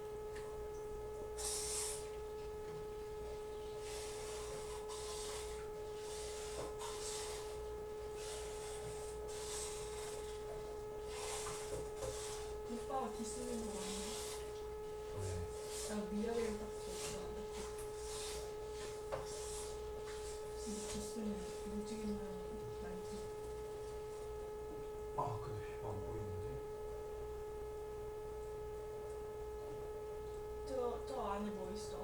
오빠가 뒤쓰는 거 맞네. 왜? 나 미역을 닦고 근데 뒤쓰면 무지개만 말지. 아, 근데 피가 안 보이는데? 저 안에 뭐 있어?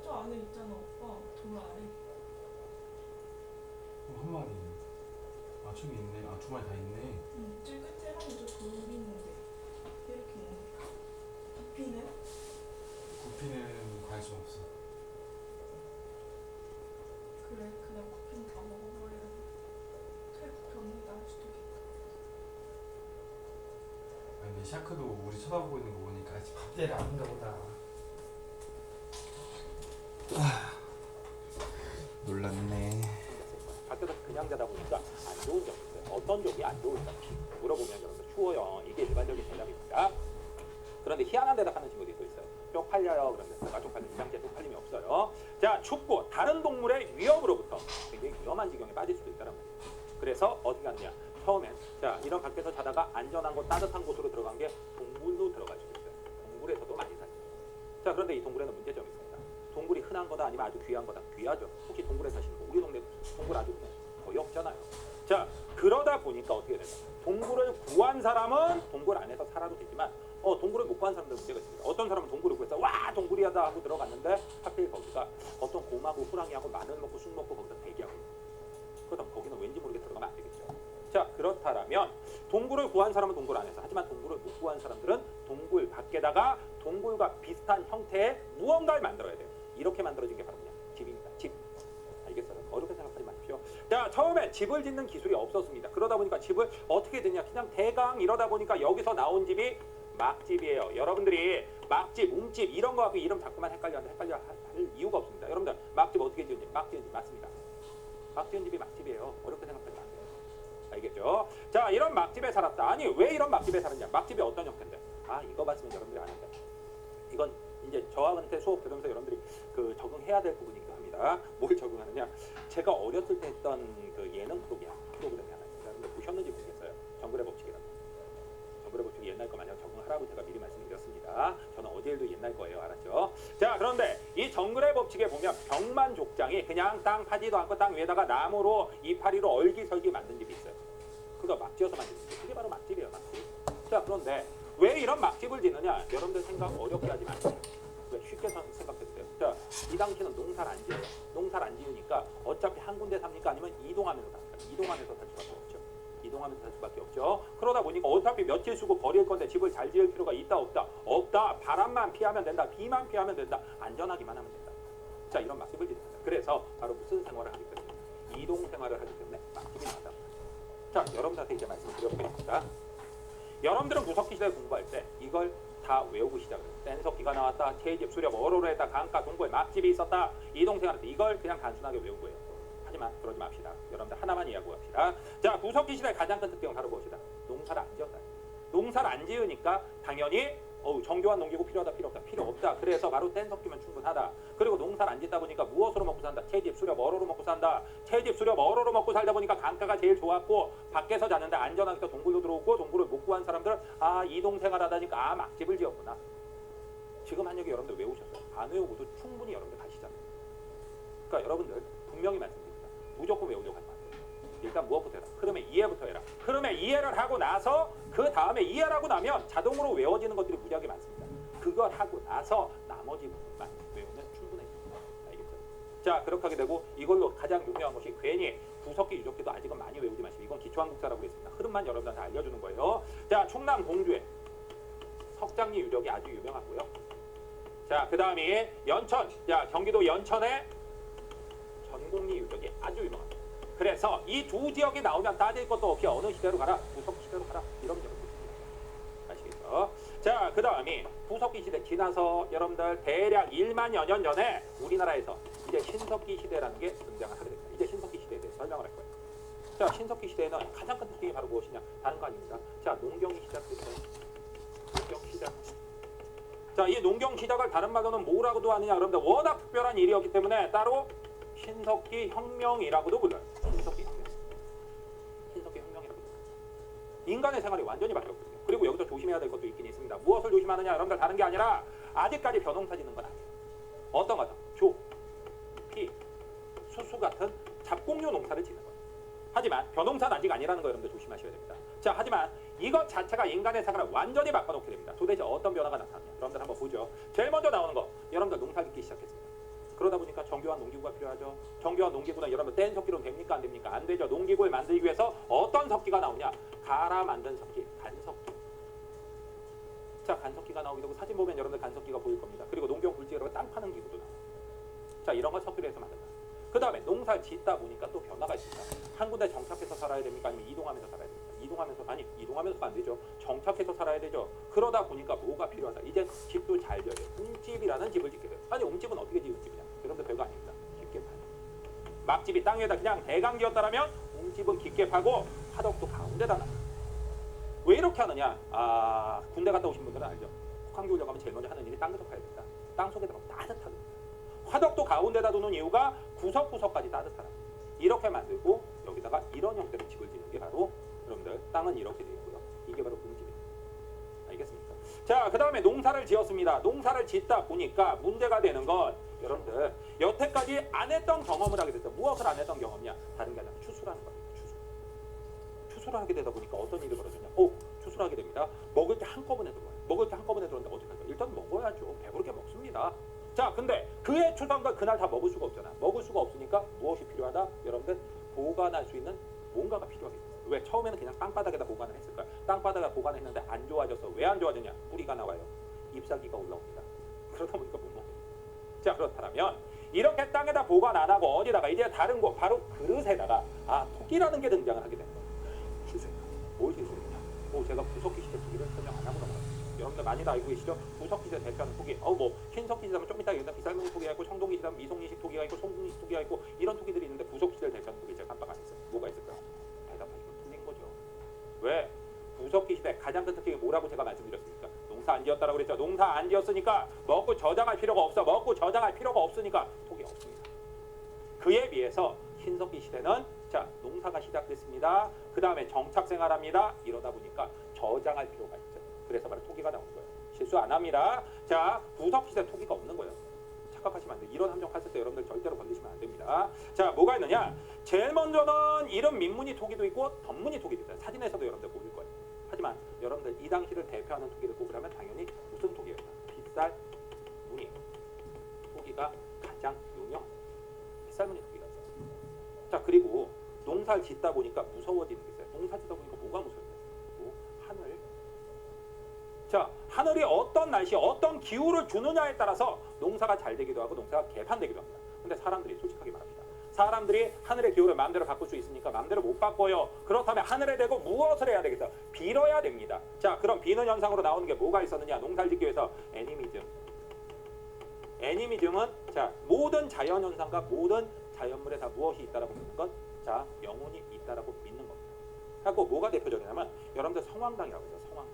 저 안에 있잖아 오빠. 돌 아래. 한 마리. 아, 저기 있네. 아, 두 마리 다 있네. 응, 저 끝에 하면 저 돌이 있는데 이렇게 있네. 부피는? 구피는 관심 없어. 그래 그냥 부피는 다 먹어버려야 돼. 차라리 부피 없는 게 나을 수도 있겠다. 아니, 근데 샤크도 우리 쳐다보고 있는 거 보니까 아직 밥대를 아는가 보다. 놀랐네. 밖에서 그냥 자다 보니까 안 좋은 점이 있어요. 어떤 점이 안 좋을까? 물어보면 여러분들 추워요. 이게 일반적인 대답입니다. 그런데 희한한 대답하는 친구들이 또 있어요. 쪽팔려요. 그런데 내가 쪽팔려. 이상제 쪽팔림이 없어요. 자, 춥고 다른 동물의 위협으로부터 굉장히 위험한 지경에 빠질 수도 있다는 거예요. 그래서 어떻게 하느냐? 처음엔 자, 이런 밖에서 자다가 안전한 곳, 따뜻한 곳으로 들어간 게 동굴로 들어갈 수도 있어요. 동굴에서도 많이 살죠. 자, 그런데 이 동굴에는 문제점이 있습니다. 동굴이 흔한 거다 아니면 아주 귀한 거다? 귀하죠. 혹시 동굴에 사시는 분, 우리 동네 동굴 아주 그냥 거의 없잖아요. 자, 그러다 보니까 어떻게 되냐? 동굴을 구한 사람은 동굴 안에서 살아도 되지만 동굴을 못 구한 사람들 문제가 있습니다. 어떤 사람은 동굴을 구해서 와 동굴이야다 하고 들어갔는데 하필 거기가 어떤 곰하고 호랑이하고 마늘 먹고 술 먹고 거기서 대기하고 있는 거예요. 그렇다면 거기는 왠지 모르게 들어가면 안 되겠죠. 자, 그렇다면 동굴을 구한 사람은 동굴 안에서, 하지만 동굴을 못 구한 사람들은 동굴 밖에다가 동굴과 비슷한 형태의 무언가를 만들어야 돼요. 이렇게 만들어진 게 바로 그냥 집입니다. 집. 알겠어요? 어렵게 생각하지 마십시오. 자, 처음에 집을 짓는 기술이 없었습니다. 그러다 보니까 집을 어떻게 되냐? 그냥 대강 이러다 보니까 여기서 나온 집이 막집이에요. 여러분들이 막집, 움집 이런 거 하고 이름 자꾸만 헷갈려 할 이유가 없습니다. 여러분들 막집 어떻게 지은 집? 막 지은 집 맞습니다. 막 지은 집이 막집이에요. 어렵게 생각하지 마세요. 알겠죠? 자, 이런 막집에 살았다. 아니 왜 이런 막집에 살았냐? 막집이 어떤 형태인데? 아, 이거 봤으면 여러분들이 아는데. 이건 이제 저한테 수업 들으면서 여러분들이 그 적응해야 될 부분이기도 합니다. 뭘 적응하느냐? 제가 어렸을 때 했던 그 예능 프로그램이 하나 있습니다. 근데 보셨는지 모르겠어요. 정글의 법칙이라고. 정글의 법칙이 옛날 거 마냥 적응하라고 제가 미리 말씀드렸습니다. 저는 어제 일도 옛날 거예요. 알았죠? 자, 그런데 이 정글의 법칙에 보면 병만족장이 그냥 땅 파지도 않고 땅 위에다가 나무로 이파리로 얼기설기 만든 집이 있어요. 그거 막 지어서 만든 집. 그게 바로 막집이에요. 막집. 자, 그런데 왜 이런 막집을 짓느냐? 여러분들 생각 어렵게 하지 마세요. 쉽게 생각해주세요. 자, 이 당시는 농사를 안 지어요. 농사를 안 지으니까 어차피 한 군데 삽니까? 아니면 이동하면서 삽니까? 이동하면서 살 수밖에 없죠. 이동하면서 살 수밖에 없죠. 그러다 보니까 어차피 며칠 쓰고 버릴 건데 집을 잘 지을 필요가 있다 없다? 없다. 바람만 피하면 된다. 비만 피하면 된다. 안전하기만 하면 된다. 자, 이런 막집을 짓습니다. 그래서 바로 무슨 생활을 하기 때문에? 이동 생활을 하기 때문에 막집이 나왔다. 자, 여러분들한테 이제 말씀을 드려보겠습니다. 여러분들은 무석기 시대 공부할 때 이걸 다 외우고 시작을 해요. 뗀석기가 나왔다, 채집, 수렵, 어로로 했다, 강가, 동굴, 막집이 있었다, 이동생활 때 이걸 그냥 단순하게 외운 거예요. 하지만 그러지 맙시다. 여러분들 하나만 이해하고 갑시다. 자, 구석기 시대의 가장 큰 특징은 바로 무엇이다? 농사를 안 지었다. 농사를 안 지으니까 당연히 정교한 농기구 필요하다, 필요 없다, 필요 없다. 그래서 바로 뗀석기면 충분하다. 그리고 농사를 안 짓다 보니까 무엇으로 먹고 산다? 채집, 수렵, 어로로 먹고 산다. 채집, 수렵, 어로로 먹고 살다 보니까 강가가 제일 좋았고 밖에서 잤는데 안전하게 동굴로 들어오고 동굴을 못 구한 사람들은 아, 이동생활하다니까 아, 막집을 지었구나. 지금 한 얘기 여러분들 외우셨어요. 안 외우고도 충분히 여러분들 가시잖아요. 그러니까 여러분들 분명히 말씀드립니다. 무조건 외우려고 하지 마세요. 일단 무엇부터 해라? 흐름의 이해부터 해라. 흐름의 이해를 하고 나서 그 다음에 이해를 하고 나면 자동으로 외워지는 것들이 무지하게 많습니다. 그걸 하고 나서 나머지 부분만 외우면 충분해집니다. 알겠죠? 자, 그렇게 하게 되고 이걸로 가장 유명한 것이 괜히 구석기, 유적기도 아직은 많이 외우지 마시고 이건 기초한국사라고 했습니다. 흐름만 여러분들한테 알려주는 거예요. 자, 충남 공주에 석장리 유적이 아주 유명하고요. 자, 그 다음에 연천, 자, 경기도 연천에 전곡리 유적이 아주 유명합니다. 그래서 이 두 지역이 나오면 따질 것도 없이 어느 시대로 가라? 구석기 시대로 가라. 이런 여러분들 아시겠죠? 자, 그 다음에 구석기 시대 지나서 여러분들 대략 1만여 년 전에 우리나라에서 이제 신석기 시대라는 게 등장을 하게 됩니다. 이제 신석기 시대에 대해서 설명을 할 거예요. 자, 신석기 시대에는 가장 큰 특징이 바로 무엇이냐? 다른 거 아닙니다. 자, 농경이 시작됐어요. 농경 시작. 자, 이 농경 시작을 다른 말로는 뭐라고도 하느냐? 여러분들 워낙 특별한 일이었기 때문에 따로 신석기 혁명이라고도 불러요. 신석기 혁명. 신석기 혁명이라고 불러요. 인간의 생활이 완전히 바뀌었거든요. 그리고 여기서 조심해야 될 것도 있긴 있습니다. 무엇을 조심하느냐? 여러분들 다른 게 아니라 아직까지 벼농사 짓는 건 아니에요. 어떤 거죠? 조, 피, 수수 같은 잡곡류 농사를 짓는 거예요. 하지만 벼농사는 아직 아니라는 거 여러분들 조심하셔야 됩니다. 자, 하지만 이것 자체가 인간의 생활을 완전히 바꿔놓게 됩니다. 도대체 어떤 변화가 나타나냐? 여러분들 한번 보죠. 제일 먼저 나오는 거, 여러분들 농사 짓기 시작했습니다. 그러다 보니까 정교한 농기구가 필요하죠. 정교한 농기구는 여러분 뗀석기로는 됩니까? 안 됩니까? 안 되죠. 농기구를 만들기 위해서 어떤 석기가 나오냐? 갈아 만든 석기, 간석기. 자, 간석기가 나오기도 하고 사진 보면 여러분들 간석기가 보일 겁니다. 그리고 농경 굴지로 땅 파는 기구도 나와요. 자, 이런 걸 석기로 해서 만든다. 그 다음에 농사 짓다 보니까 또 변화가 있습니다. 한 군데 정착해서 살아야 됩니까? 아니면 이동하면서 살아야 됩니까? 이동하면서도 안 되죠. 정착해서 살아야 되죠. 그러다 보니까 뭐가 필요하다. 이제 집도 잘 지어야 돼요. 웅집이라는 집을 짓게 돼요. 아니, 웅집은 어떻게 지은 집이냐? 여러분들 별거 아닙니다. 깊게 파요. 막집이 땅 위에다 그냥 대강 지었다라면 웅집은 깊게 파고 화덕도 가운데다 놔요. 왜 이렇게 하느냐? 아, 군대 갔다 오신 분들은 알죠. 혹한기 오려고 하면 제일 먼저 하는 일이 땅부터 파야 됩니다. 땅 속에다가 따뜻하거든요. 화덕도 가운데다 두는 이유가 구석구석까지 따뜻하다. 이렇게 만들고 여기다가 이런 형태로 집을 짓는 게 바로 여러분들 땅은 이렇게 되어 있고요. 이게 바로 웅집입니다. 알겠습니까? 자, 그 다음에 농사를 지었습니다. 농사를 짓다 보니까 문제가 되는 건 여러분들 여태까지 안 했던 경험을 하게 됐어요. 무엇을 안 했던 경험이냐? 다른 게 아니라 추수라는 겁니다. 추수를 하게 되다 보니까 어떤 일이 벌어지냐? 추수를 하게 됩니다. 먹을 게 한꺼번에 들어와요. 먹을 게 한꺼번에 들어오는데 어떻게 할까요? 일단 먹어야죠. 배부르게 먹습니다. 자, 근데 그의 추수한걸 그날 다 먹을 수가 없잖아. 먹을 수가 없으니까 무엇이 필요하다? 여러분들 보관할 수 있는 뭔가가 필요하겠죠. 왜? 처음에는 그냥 땅바닥에다 보관을 했을까요? 땅바닥에 보관했는데 안 좋아져서 왜 안 좋아졌냐? 뿌리가 나와요. 잎사귀가 올라옵니다. 그러다 보니까 못 먹어요. 자, 그렇다면 이렇게 땅에다 보관 안 하고 어디다가 이제 다른 곳 바로 그릇에다가 토기라는 게 등장을 하게 됩니다. 실수했다. 뭘 실수했냐? 제가 구석기 시대 토기를 설명 안 하고 넘어갔어요. 여러분들 많이들 알고 계시죠? 구석기 시대 대표하는 토기. 흰석기 시대면 좀 이따 여기다 비살무늬 토기가 있고 청동기 시대면 미송리식 토기가 있고 송궁리식 토기가 있고 이런 토기들이 있는데 구석기 시대를 대표하는 토기 제가 깜빡 안 했어요. 뭐가 있을까요? 대답하시면 틀린 거죠. 왜? 구석기 시대 가장 큰 특징이 뭐라고 제가 말씀드렸습니까? 농사 안 지었다라고 그랬죠. 농사 안 지었으니까 먹고 저장할 필요가 없어. 먹고 저장할 필요가 없으니까 토기가 없습니다. 그에 비해서 신석기 시대는 자, 농사가 시작됐습니다. 그 다음에 정착 생활합니다. 이러다 보니까 저장할 필요가 있죠. 그래서 바로 토기가 나오는 거예요. 실수 안 합니다. 자, 구석기 시대 토기가 없는 거예요. 착각하시면 안 돼요. 이런 함정했을 때 여러분들 절대로 건드시면 안 됩니다. 자, 뭐가 있느냐? 제일 먼저는 이런 민무늬 토기도 있고 덧무늬 토기도 있어요. 사진에서도 여러분들 보일 거예요. 하지만 여러분들 이 당시를 대표하는 토기를 꼽으라면 당연히 무슨 토기예요? 빗살 무늬 토기가 가장 유명. 빗살 무늬 토기가 있어요. 자, 그리고 농사를 짓다 보니까 무서워지는 게 있어요. 농사 짓다 보니까 뭐가 무서워요? 하늘. 자, 하늘이 어떤 날씨, 어떤 기후를 주느냐에 따라서 농사가 잘 되기도 하고 농사가 개판되기도 합니다. 근데 사람들이 솔직하게 말합니다. 사람들이 하늘의 기후를 마음대로 바꿀 수 있으니까 마음대로 못 바꿔요. 그렇다면 하늘에 대고 무엇을 해야 되겠어? 빌어야 됩니다. 자, 그럼 비는 현상으로 나오는 게 뭐가 있었느냐? 농사를 짓기 위해서 애니미즘. 애니미즘은 자, 모든 자연 현상과 모든 자연물에 다 무엇이 있다라고 믿는 것? 자, 영혼이 있다라고 믿는 겁니다. 그리고 뭐가 대표적이냐면 여러분들 성황당이라고 해요. 성황당.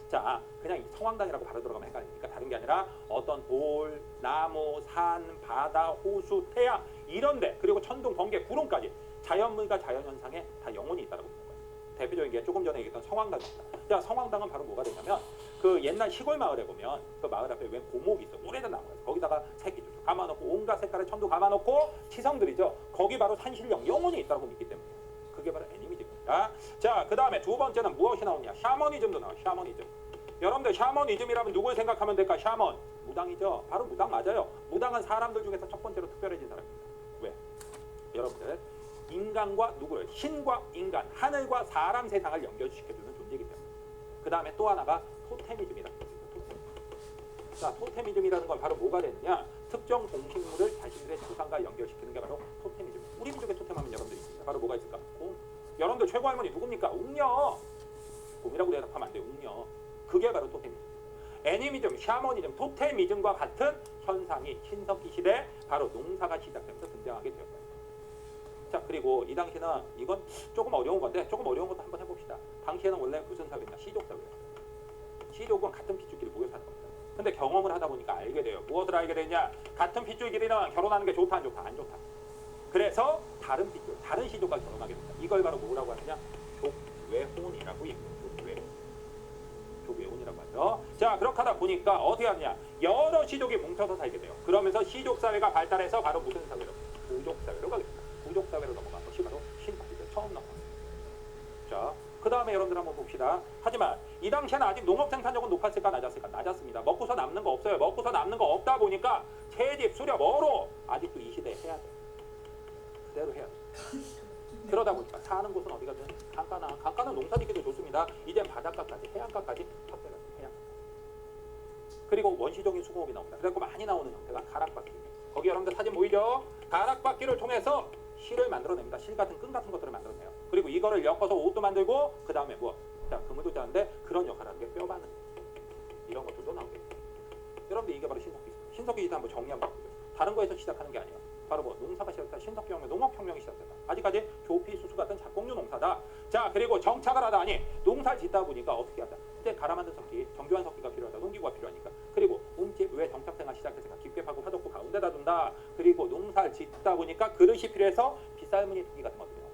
자, 그냥 성황당이라고 바로 들어가면 헷갈리니까 다른 게 아니라 어떤 돌, 나무, 산, 바다, 호수, 태양 이런데 그리고 천둥, 번개, 구름까지 자연물과 자연현상에 다 영혼이 있다라고 믿는 거예요. 대표적인 게 조금 전에 얘기했던 성황당입니다. 자, 성황당은 바로 뭐가 되냐면 그 옛날 시골 마을에 보면 그 마을 앞에 웬 고목이 있어. 오래된 나무가 있어. 거기다가 새끼들 감아놓고 온갖 색깔의 천도 감아놓고 치성들이죠. 거기 바로 산신령, 영혼이 있다고 믿기 때문에 그게 바로 애니미즘입니다. 자, 그 다음에 두 번째는 무엇이 나오냐? 샤머니즘도 나와요. 샤머니즘. 여러분들 샤머니즘이라면 누굴 생각하면 될까? 샤먼. 무당이죠. 바로 무당 맞아요. 무당은 사람들 중에서 첫 번째로 특별해진 사람입니다. 왜? 여러분들 인간과 누구를? 신과 인간, 하늘과 사람 세상을 연결시켜주는 존재이기 때문에. 그 다음에 또 하나가 토테미즘이라는 것입니다. 토테미즘. 자, 토테미즘이라는 건 바로 뭐가 되느냐? 특정 동식물을 자신들의 조상과 연결시키는 게 바로 토테미즘. 우리 민족의 토템하면 여러분들이 있습니다. 바로 뭐가 있을까? 곰. 여러분들 최고 할머니 누굽니까? 웅녀. 곰이라고 대답하면 안 돼요. 웅녀. 그게 바로 토테미즘. 애니미즘, 샤머니즘, 토테미즘과 같은 현상이 신석기 시대 바로 농사가 시작되면서 등장하게 되었어요. 자, 그리고 이 당시는 이건 조금 어려운 건데 조금 어려운 것도 한번 해봅시다. 당시에는 원래 무슨 사회였냐? 시족 사회였어요. 시족은 같은 핏줄끼리 모여 사는 겁니다. 근데 경험을 하다 보니까 알게 돼요. 무엇을 알게 되냐? 같은 핏줄끼리는 결혼하는 게 좋다 안 좋다? 안 좋다. 그래서 다른 핏줄, 다른 시족과 결혼하게 됩니다. 이걸 바로 뭐라고 하느냐? 족외혼이라고 얘기해요. 족외혼이라고 하죠. 자, 그렇게 하다 보니까 어떻게 하느냐? 여러 시족이 뭉쳐서 살게 돼요. 그러면서 시족 사회가 발달해서 바로 무슨 사회로? 부족 사회로 가게 됩니다. 부족 사회로 넘어간 것이 바로 신석기 때 처음 넘어갔어요. 자, 그 다음에 여러분들 한번 봅시다. 하지만 이 당시에는 아직 농업 생산력은 높았을까 낮았을까? 낮았습니다. 먹고서 남는 거 없어요. 먹고서 남는 거 없다 보니까 채집, 수렵, 어로 아직도 이 시대에 해야 돼. 그대로 해야 돼. 그러다 보니까 사는 곳은 어디 가든 강가는 농사짓기도 좋습니다. 이제 바닷가까지, 해안가까지 확대가 돼요. 해안가. 그리고 원시적인 수공업이 나옵니다. 그래서 많이 나오는 형태가 가락바퀴. 거기 여러분들 사진 보이죠? 가락바퀴를 통해서 실을 만들어냅니다. 실 같은 끈 같은 것들을 만들어내요. 그리고 이거를 엮어서 옷도 만들고 그 다음에 뭐? 자, 그물도 짜는데 그런 역할을 하는 게 뼈바늘. 이런 것들도 나오게 돼요. 여러분들 이게 바로 신석기. 신석기 시대 한번 정리 한번 해보죠. 다른 거에서 시작하는 게 아니에요. 바로 뭐 농사가 시작됐다. 신석기혁명, 농업혁명이 시작됐다. 아직까지 조피, 수수 같은 작곡류 농사다. 자, 그리고 정착을 하다니 농사를 짓다 보니까 어떻게 하다. 그때 갈아 만든 석기, 정교한 석기가 필요하다. 농기구가 필요하니까. 그리고 움집 왜 정착생활 시작했을까? 깊게 파고 화덕구 가운데다 둔다. 그리고 농사를 짓다 보니까 그릇이 필요해서 빗살무늬 토기 같은 것들이 나온다.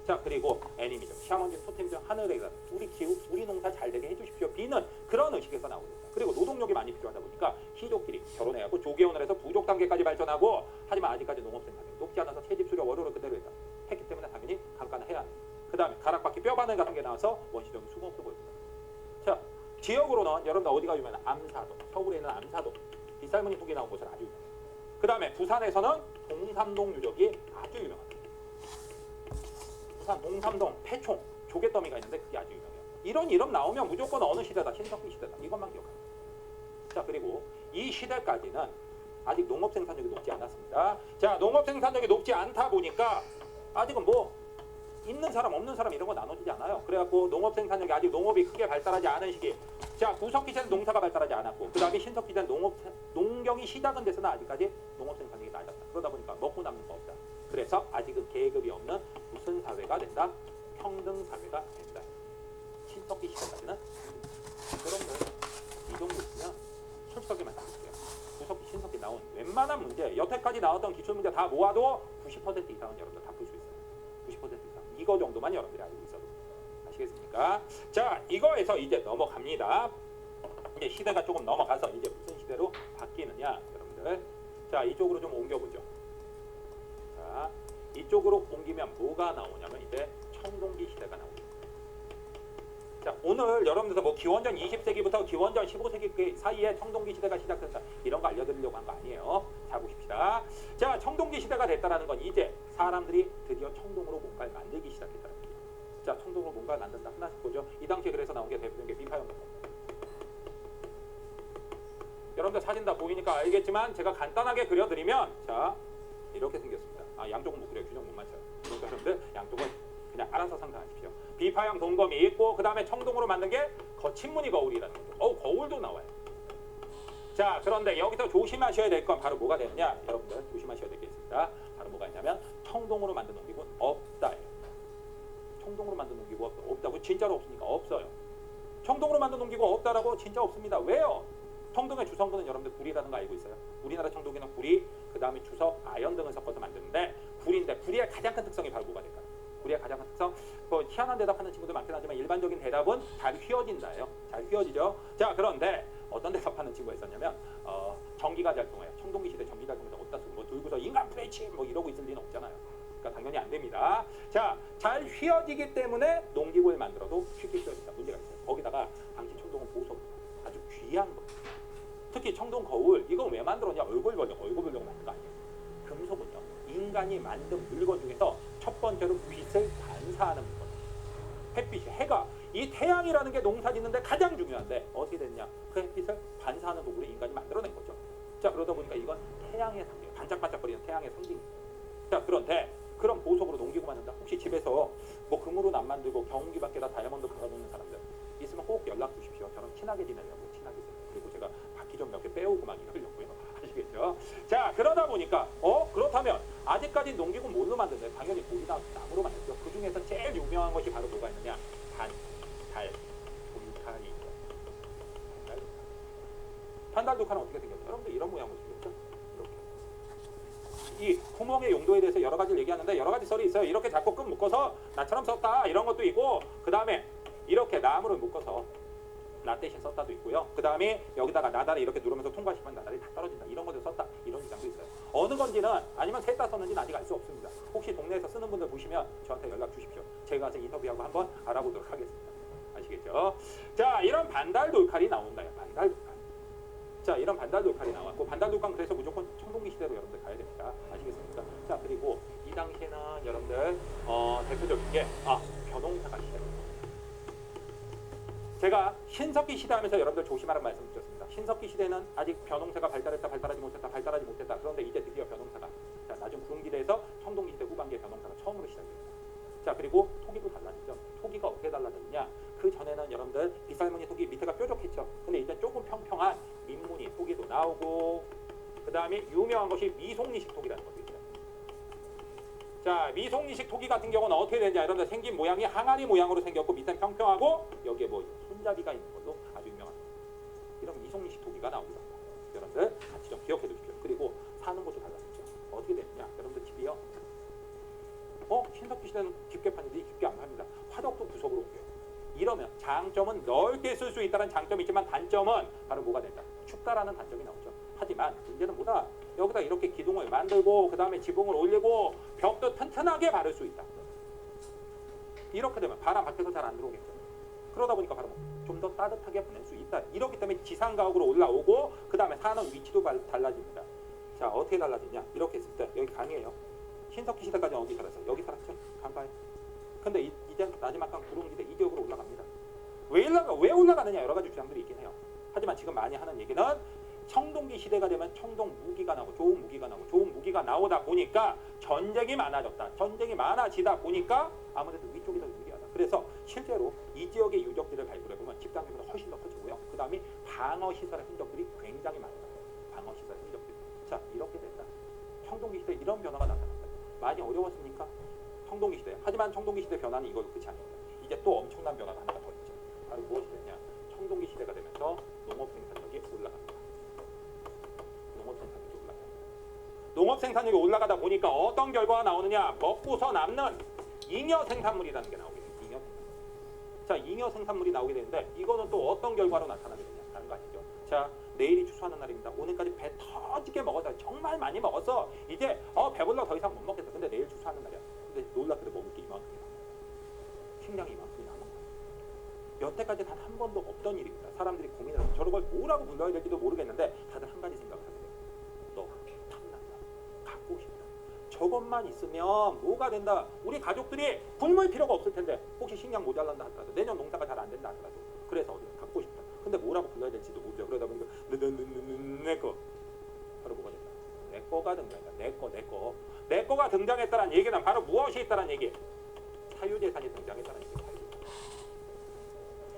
자, 그리고 애니미즘, 샤머니즘, 토템이즘, 하늘의 가 우리 기후, 우리 농사 잘 되게 해주십시오. 비는 그런 의식에서 나오게 된다. 그리고 노동력이 많이 필요하다 보니까 시족끼리 결혼해하고 조개원을 해서 부족 단계까지 발전하고 하지만 아직까지 농업 생산량이 높지 않아서 채집 수료 월효를 그대로 했기 때문에 당연히 강가는 해야 합니다. 그 다음에 가락바퀴 뼈바늘 같은 게 나와서 원시적인 수공업도 보입니다. 자, 지역으로는 여러분들 어디가 유명한 암사동, 서울에 있는 암사동, 빗살무늬 톡이 나온 곳은 아주 유명해요. 그 다음에 부산에서는 동삼동 유적이 아주 유명합니다. 부산 동삼동 폐총 조개더미가 있는데 그게 아주 유명해요. 이런 이름 나오면 무조건 어느 시대다, 신석기 시대다, 이것만 기억합니다. 자, 그리고 이 시대까지는 아직 농업 생산력이 높지 않았습니다. 자, 농업 생산력이 높지 않다 보니까 아직은 뭐 있는 사람 없는 사람 이런 거 나눠지지 않아요. 그래갖고 농업 생산력이 아직 농업이 크게 발달하지 않은 시기. 자, 구석기 시대는 농사가 발달하지 않았고 그 다음에 신석기 시대는 농경이 시작은 돼서는 아직까지 농업 생산력이 낮았다. 그러다 보니까 먹고 남는 거 없다. 그래서 아직은 계급이 없는 무슨 사회가 된다? 평등 사회가 된다. 신석기 시대까지는 여러분들 이 정도 있으면 솔직하게 말씀드릴게요. 구석기 신석기 나온 웬만한 문제 여태까지 나왔던 기출문제 다 모아도 90% 이상은 여러분들 다 풀 수 있어요. 90% 이상. 이거 정도만 여러분들이 알고 있어도 아시겠습니까? 자, 이거에서 이제 넘어갑니다. 이제 시대가 조금 넘어가서 이제 무슨 시대로 바뀌느냐, 여러분들. 자, 이쪽으로 좀 옮겨보죠. 자, 이쪽으로 옮기면 뭐가 나오냐면 이제 청동기 시대가 나옵니다. 자, 오늘 여러분들 뭐 기원전 20세기부터 기원전 15세기 사이에 청동기 시대가 시작됐다. 이런 거 알려드리려고 한 거 아니에요. 자, 보십시다. 자, 청동기 시대가 됐다라는 건 이제 사람들이 드디어 청동으로 뭔가를 만들기 시작했다는 거예요. 자, 청동으로 뭔가를 만든다. 하나씩 보죠. 이 당시에 그래서 나온 게 대표적인 게 비파형 같은 거. 여러분들 사진 다 보이니까 알겠지만 제가 간단하게 그려드리면 자, 이렇게 생겼습니다. 아, 양쪽은 못 그려요. 균형 못 맞춰요. 그러니까 여러분들 양쪽은 그냥 알아서 상상하십시오. 비파형 동검이 있고 그 다음에 청동으로 만든 게 거친무늬 거울이라는 거죠. 거울도 나와요. 자, 그런데 여기서 조심하셔야 될 건 바로 뭐가 되느냐, 여러분들 조심하셔야 될 게 있습니다. 바로 뭐가 있냐면 청동으로 만든 농기구는 없다예요. 청동으로 만든 농기구 없다고? 진짜로 없으니까 없어요. 청동으로 만든 농기구 없다라고 진짜 없습니다. 왜요? 청동의 주성분은 여러분들 구리라는 거 알고 있어요? 우리나라 청동기는 구리, 그 다음에 주석, 아연 등을 섞어서 만드는데 구리인데 구리의 가장 큰 특성이 바로 뭐가 될까요? 구리의 가장 큰 특성, 희한한 대답하는 친구들 많긴 하지만 일반적인 대답은 잘 휘어진다예요. 잘 휘어지죠. 자, 그런데 어떤 대답하는 친구가 있었냐면 전기가 잘 통해요. 청동기 시대 전기 잘 통해서 어디다 쓰고 뭐 들고서 인간 프레치 뭐 이러고 있을 리는 없잖아요. 그러니까 당연히 안 됩니다. 자, 잘 휘어지기 때문에 농기구를 만들어도 쉽게 휘어진다. 문제가 있어요. 거기다가 당시 청동은 보석, 아주 귀한 거. 특히 청동 거울, 이거 왜 만들었냐? 얼굴 보려고 만든 거 아니에요. 금속은요, 인간이 만든 물건 중에서 첫 번째로 빛을 반사하는 물건. 햇빛이, 해가, 이 태양이라는 게 농사 짓는데 가장 중요한데 어떻게 됐냐? 그 햇빛을 반사하는 도구를 인간이 만들어낸 거죠. 자, 그러다 보니까 이건 태양의 상징, 반짝반짝거리는 태양의 상징입니다. 자, 그런데 그런 보석으로 농기구 만든다. 혹시 집에서 뭐 금으로는 안 만들고 경운기 밖에다 다이아몬드 박아놓는 사람들 있으면 꼭 연락 주십시오. 저는 친하게 지내려고, 친하게 지내려고. 그리고 제가 바퀴 좀 몇 개 빼오고 막 이러려고요. 아시겠죠? 자, 그러다 보니까 그렇다면 아직까지 농기구 뭘로 만드는데 당연히 돌이나 나무로 만들죠. 그 중에서 제일 유명한 것이 바로 뭐가 있느냐? 달, 돌칼이 있죠. 반달 돌칼은 어떻게 생겼죠? 여러분들 이런 모양으로 생겼죠? 이렇게. 이 구멍의 용도에 대해서 여러 가지를 얘기하는데 여러 가지 썰이 있어요. 이렇게 잡고 끈 묶어서 나처럼 썼다 이런 것도 있고, 그 다음에 이렇게 나무를 묶어서 나 대신 썼다도 있고요. 그 다음에 여기다가 나달을 이렇게 누르면서 통과시키면 나달이 다 떨어진다. 이런 것도 썼다. 이런 주장도 있어요. 어느 건지는 아니면 셋 다 썼는지는 아직 알 수 없습니다. 혹시 동네에서 쓰는 분들 보시면 저한테 연락 주십시오. 제가 가서 인터뷰하고 한번 알아보도록 하겠습니다. 아시겠죠? 자, 이런 반달 돌칼이 나온다요. 반달 돌칼. 자, 이런 반달 돌칼이 나왔고, 반달 돌칼 그래서 무조건 청동기 시대로 여러분들 가야 됩니다. 아시겠습니까? 자, 그리고 이 당시에는 여러분들 대표적인 게 벼농사가 시작합니다. 제가 신석기 시대 하면서 여러분들 조심하라는 말씀 드렸습니다. 신석기 시대는 아직 벼농사가 발달하지 못했다. 그런데 이제 드디어 벼농사가, 자, 나중 구릉기대에서 청동기 시대 후반기에 벼농사가 처음으로 시작됩니다. 자, 그리고 토기도 달라지죠. 토기가 어떻게 달라졌느냐? 그 전에는 여러분들 빗살무늬 토기 밑에가 뾰족했죠. 근데 이제 조금 평평한 민무늬 토기도 나오고, 그 다음에 유명한 것이 미송리식 토기라는 것도 있어요. 자, 미송리식 토기 같은 경우는 어떻게 되냐? 여러분들 생긴 모양이 항아리 모양으로 생겼고 밑에는 평평하고 여기에 뭐 손잡이가 있는 걸로 아주 유명합니다. 이런 미송리식 토기가 나옵니다. 여러분들 같이 좀 기억해 두십시오. 그리고 사는 곳이 달라졌죠. 어떻게 됐냐? 여러분들 집이요. 신석기 시대는 깊게 파는데 깊게 안 팝니다. 화덕도 구석으로 옮겨요. 이러면 장 장점은 넓게 쓸 수 있다는 장점이 있지만 단점은 바로 뭐가 된다? 춥다라는 단점이 나오죠. 하지만 문제는 뭐다? 여기다 이렇게 기둥을 만들고 그 다음에 지붕을 올리고 벽도 튼튼하게 바를 수 있다. 이렇게 되면 바람 밖에서 잘 안 들어오겠죠. 그러다 보니까 바로 좀 더 따뜻하게 보낼 수 있다. 이렇기 때문에 지상가옥으로 올라오고 그 다음에 사는 위치도 달라집니다. 자, 어떻게 달라지냐? 이렇게 했을 때 여기 강이에요. 신석기 시대까지 어디 살았어요? 여기 살았죠? 강가에. 근데 이제 나지막한 구릉지대 이 지역으로 올라갑니다. 왜 올라가느냐? 여러 가지 주장들이 있긴 해요. 하지만 지금 많이 하는 얘기는 청동기 시대가 되면 청동 무기가 나오고 좋은 무기가 나오고 좋은 무기가 나오다 보니까 전쟁이 많아졌다. 전쟁이 많아지다 보니까 아무래도 위쪽이 더 유리하다. 그래서 실제로 이 지역의 유적지를 발굴해 보면 집단기보다 훨씬 더 커지고요. 그 다음에 방어 시설의 흔적들이 굉장히 많다. 방어 시설 흔적들. 자, 이렇게 된다. 청동기 시대에 이런 변화가 나타났다. 많이 어려웠습니까? 청동기 시대. 하지만 청동기 시대 변화는 이걸로 끝이 아닙니다. 이제 또 엄청난 변화가 하나가 더 있죠. 바로 무엇이 되냐? 청동기 시대가 되면서 농업 생산력이 올라갑니다. 농업 생산력이 올라가다 보니까 어떤 결과가 나오느냐? 먹고서 남는 잉여 생산물이라는 게 나오게 됩니다. 잉여 생산물. 자, 잉여 생산물이 나오게 되는데 이거는 또 어떤 결과로 나타나게 되냐? 다른 거 아시죠? 자, 내일이 추수하는 날입니다. 오늘까지 배 터지게 먹었어요. 정말 많이 먹었어. 이제 배불러 더 이상 못 먹겠다. 근데 내일 추수하는 날이야. 근데 놀랍게도 먹을 게 이만큼이 남아. 식량이 이만큼이 남아. 여태까지 단 한 번도 없던 일입니다. 사람들이 고민을 해서 저런 걸 뭐라고 불러야 될지도 모르겠는데 다들 한 가지 생각을 하게 돼요. 너 탐난다. 갖고 싶다. 저것만 있으면 뭐가 된다. 우리 가족들이 굶을 필요가 없을 텐데 혹시 식량 모자란다 하더라도 내년 농사가 잘 안 된다 하더라도 그래서 어디서 갖고 싶다. 근데 뭐라고 불러야 될지도 모르죠. 그러다 보니까 내 거. 바로 뭐가 된다. 내 거가 등장한다. 내 거가 등장했다는 얘기는 바로 무엇이 있다는 얘기. 사유재산이 등장했다는 얘기.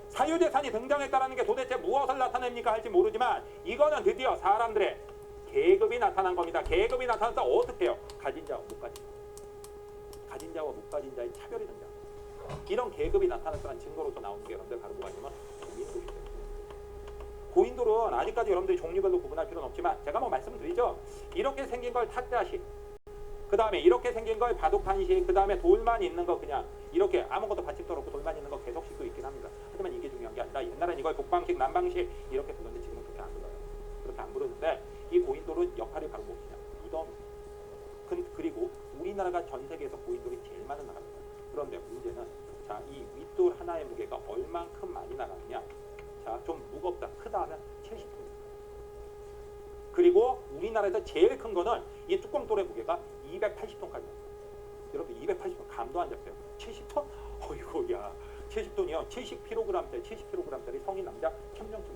사유재산이 등장했다는 게 도대체 무엇을 나타냅니까 할지 모르지만 이거는 드디어 사람들의 계급이 나타난 겁니다. 계급이 나타나서 어떻게 해요? 가진 자와 못 가진 자. 가진 자와 못 가진 자의 차별이 등장합니다. 이런 계급이 나타났다는 증거로서 나오는 게 여러분들 바로 뭐가 있냐면 고인돌입니다. 고인돌은 아직까지 여러분들이 종류별로 구분할 필요는 없지만 제가 뭐 말씀드리죠. 이렇게 생긴 걸 탁자식, 그 다음에 이렇게 생긴 걸 바둑판식, 그 다음에 돌만 있는 거 그냥 이렇게 아무것도 받침도 없고 돌만 있는 거 개석식도 있긴 합니다. 하지만 이게 중요한 게 아니라 옛날엔 이걸 북방식, 남방식 이렇게 불렀는데 지금은 그렇게 안 불러요. 그렇게 안 부르는데 이 고인돌은 역할이 바로 무엇이냐? 무덤. 그리고 우리나라가 전 세계에서 고인돌이 제일 많은 나라입니다. 그런데 문제는 자, 이 윗돌 하나의 무게가 얼만큼 많이 나가느냐? 자, 좀 무겁다, 크다 하면 70톤입니다. 그리고 우리나라에서 제일 큰 거는 이 뚜껑돌의 무게가 280톤까지 나옵니다. 여러분 280톤 감도 안 잡혀요. 70톤? 어이구야. 70톤이요. 70kg짜리 성인 남자 1000명쯤.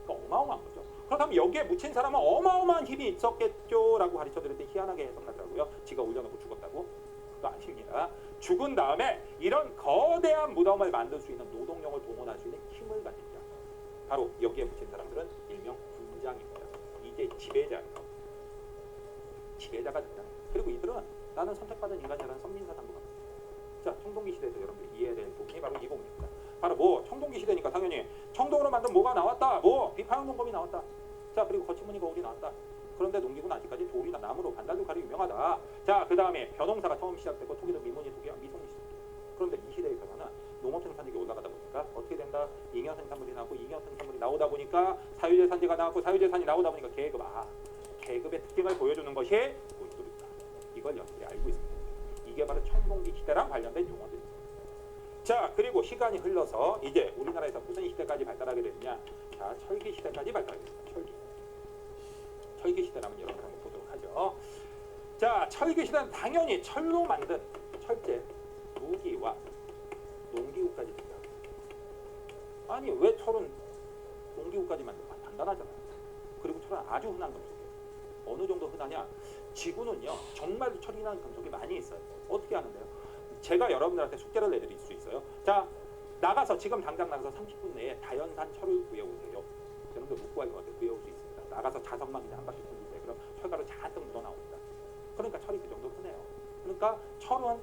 그러니까 어마어마한 거죠. 그렇다면 여기에 묻힌 사람은 어마어마한 힘이 있었겠죠라고 가르쳐드릴 때 희한하게 해석하더라고요. 지가 올려놓고 죽었다고? 그거 아닙니다. 죽은 다음에 이런 거대한 무덤을 만들 수 있는 노동력을 동원할 수 있는 힘을 가진 자. 바로 여기에 묻힌 사람들은 일명 군장입니다. 이제 지배자가 된다. 그리고 이들은 나는 선택받은 인간이라는 선민사상도 갑니다. 자, 청동기 시대에서 여러분들이 이해해야 될 부분이 바로 이 부분입니다. 바로 뭐 청동기 시대니까 당연히 청동으로 만든 뭐가 나왔다. 뭐 비파용동검이 나왔다. 자, 그리고 거치무늬 거울이 나왔다. 그런데 농기구는 아직까지 돌이나 나무로 반달로 가리 유명하다. 자, 그 다음에 벼농사가 처음 시작되고 토기도 미송이 시작. 그런데 이 시대의 변화는 농업 생산력이 올라가다 보니까 어떻게 된다? 잉여 생산물이 나오고 잉여 생산물이 나오다 보니까 사유재산제가 나오고 사유재산이 나오다 보니까 계급의 특징을 보여주는 것이 고인돌입니다. 이걸 여러분들이 알고 있습니다. 이게 바로 청동기 시대랑 관련된 용어들입니다. 자, 그리고 시간이 흘러서 이제 우리나라에서 무슨 시대까지 발달하게 됐냐? 자, 철기 시대까지 발달하게 됐습니다. 철기 시대라면 여러분 한번 보도록 하죠. 자, 철기 시대는 당연히 철로 만든 철제, 무기와 농기구까지 된다. 아니 왜 철은 농기구까지 만들까? 단단하잖아요. 그리고 철은 아주 흔한 금속이에요. 어느 정도 흔하냐? 지구는요 정말 철이 난 금속이 많이 있어요. 어떻게 하는데요? 제가 여러분들한테 숙제를 내드릴 수 있어요. 자, 나가서 지금 당장 나가서 30분 내에 다연산 철을 구해오세요. 여러분들 못 구할 것 같아요. 구해올 수 있습니다. 나가서 자석만 그냥 한 바퀴 돌리세요. 그럼 철가루 잔뜩 묻어 나옵니다. 그러니까 철이 그 정도 흔해요. 그러니까 철은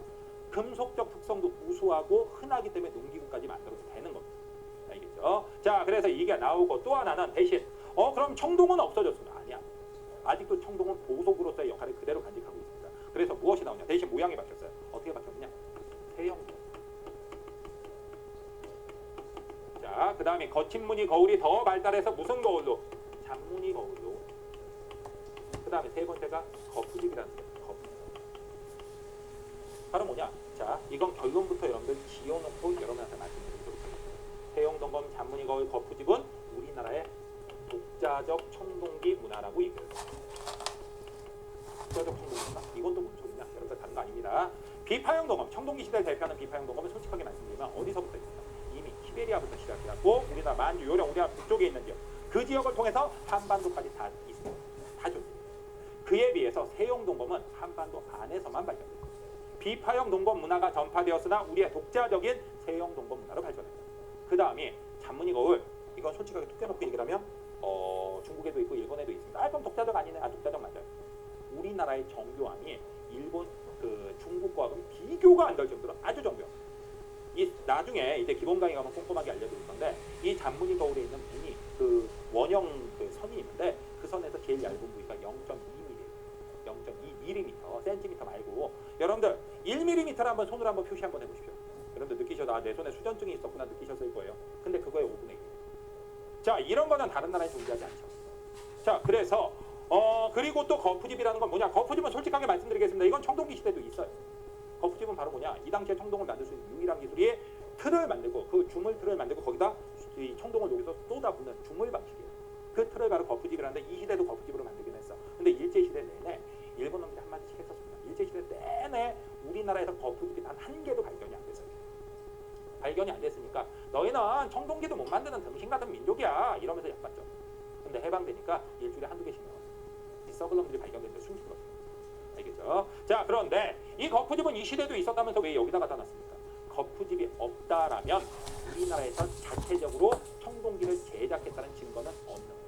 금속적 특성도 우수하고 흔하기 때문에 농기구까지 만들어도 되는 겁니다. 알겠죠? 자, 그래서 이게 나오고 또 하나는 대신 그럼 청동은 없어졌으면 아니야. 아직도 청동은 보석으로서의 역할을 그대로 간직하고 있습니다. 그래서 무엇이 나오냐? 대신 모양이 바뀌었어요. 어떻게 바뀌었냐? 세형도. 다음에 거친 무늬 거울이 더 발달해서 무슨 거울로? 잔무늬 거울로. 그 다음에 세 번째가 거푸집이라는 거예요. 거푸집. 바로 뭐냐? 자, 이건 결론부터 여러분들 지어놓고 여러분한테 말씀드리도록 하겠습니다. 세용동검 잔무늬 거울 거푸집은 우리나라의 독자적 청동기 문화라고 얘기해요. 독자적 청동기 문화? 이건 또 뭔 소리냐? 여러분들 다른 거 아닙니다. 비파형 동검, 청동기 시대를 대표하는 비파형 동검은 솔직하게 말씀드리면 어디서부터 있습니까? 이미 시베리아부터 시작해갖고 우리나라 만주, 요령, 우리나라 북쪽에 있는 지역, 그 지역을 통해서 한반도까지 다 있습니다. 다 존재해요. 그에 비해서 세용 동검은 한반도 안에서만 발견돼요. 비파형 동검 문화가 전파되었으나 우리의 독자적인 세용 동검 문화로 발전했다. 그 다음이 잔무늬 거울, 이건 솔직하게 툭 떼놓고 얘기를 하면 중국에도 있고 일본에도 있습니다. 아, 그럼 독자적 아니네. 아, 독자적 맞아요. 우리나라의 정교함이 일본 중국과는 비교가 안 될 정도로 아주 정교해요. 이 나중에 이제 기본 강의 가면 꼼꼼하게 알려드릴 건데, 이 잔무늬 거울에 있는 무늬 그 원형 그 선이 있는데 그 선에서 제일 얇은 부위가 0.2mm, 0.2mm, 센티미터 말고 여러분들 1mm를 한번 손으로 한번 표시 한번 해보십시오. 여러분들 느끼셔도 아, 내 손에 수전증이 있었구나 느끼셨을 거예요. 근데 그거의 5분의 1. 자, 이런 거는 다른 나라에 존재하지 않죠. 자, 그래서 그리고 또 거푸집이라는 건 뭐냐? 거푸집은 솔직하게 말씀드리겠습니다. 이건 청동기 시대도 있어요. 거푸집은 바로 뭐냐? 이 당시에 청동을 만들 수 있는 유일한 기술이 틀을 만들고 그 주물 틀을 만들고 거기다 이 청동을 여기서 쏟아붓는 주물 방식이에요. 그 틀을 바로 거푸집이라는데 이 시대도 거푸집으로 만들긴 했어. 근데 일제시대 내내 일본 놈들이 한마디씩 했었습니다. 일제시대 내내 우리나라에서 거푸집이 단 한 개도 발견이 안 됐어요. 발견이 안 됐으니까 너희는 청동기도 못 만드는 등신 같은 민족이야 이러면서 얕봤죠. 근데 해방되니까 일주일에 한두 개씩 나와요. 이 썩을 놈들이 발견됐는데 숨죽었어요. 알겠죠? 자, 그런데 이 거푸집은 이 시대도 있었다면서 왜 여기다 갖다 놨습니까? 거푸집이 없다라면 우리나라에서 자체적으로 청동기를 제작했다는 증거는 없는 거예요.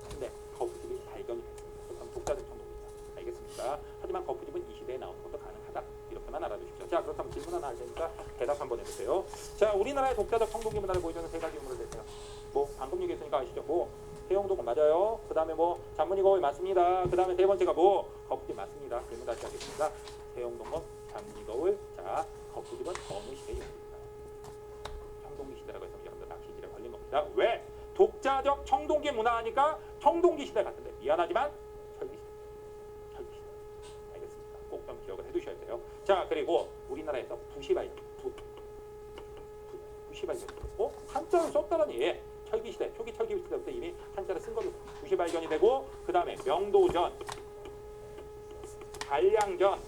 근데 거푸집이 발견이 됐습니다. 그럼 독자적 청동기입니다. 알겠습니까? 하지만 거푸집은 이 시대에 나오는 것도 가능하다. 이렇게만 알아두십시오. 자, 그렇다면 질문 하나 할 테니까 대답 한번 해보세요. 자, 우리나라의 독자적 청동기 문화를 보여주는 세 가지 유물을 대세요. 뭐 방금 얘기했으니까 아시죠? 뭐 세용동검 맞아요. 그 다음에 뭐 잔무늬 거울 맞습니다. 그 다음에 세 번째가 뭐 거푸집 맞습니다. 질문 다시 하겠습니다. 세용동검, 잔무늬 거울. 자, 거푸집은 어느 시대의 유물입니까? 청동기 시대라고 해서 여러분들 낚시질에 걸린 겁니다. 왜? 독자적 청동기 문화 하니까 청동기 시대 같은데 미안하지만 철기 시대. 철기 시대. 알겠습니까? 꼭 좀 기억을 해두셔야 돼요. 자, 그리고 우리나라에서 부시 발견. 부시 발견. 한자를 썼다더니 철기 시대, 초기 철기 시대부터 이미 한자를 쓴 걸로 부시 발견이 되고, 그 다음에 명도전, 단량전,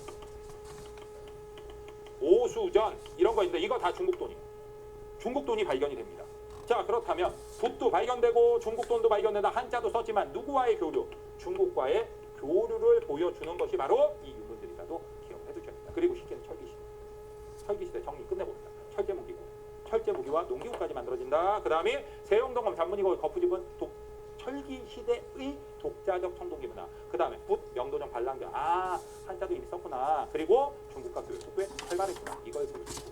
오수전 이런 거 있는데 이거 다 중국 돈이에요. 중국 돈이 발견이 됩니다. 자, 그렇다면 붓도 발견되고 중국 돈도 발견된다. 한자도 썼지만 누구와의 교류? 중국과의 교류를 보여주는 것이 바로 이 유물들이라도 기억해 두셔야 됩니다. 그리고 시기는 철기 시대. 철기 시대 정리 끝내봅니다. 철제 무기고, 철제 무기와 농기구까지 만들어진다. 그 다음에 세용동검, 잔무늬 거울, 거푸집은 철기 시대의 독자적 청동기 문화. 그 다음에 붓, 명도전, 반랑전. 아, 한자도 이미 썼구나. 그리고 중국과 교류 속도에 활발했구나. 이걸 보여주고.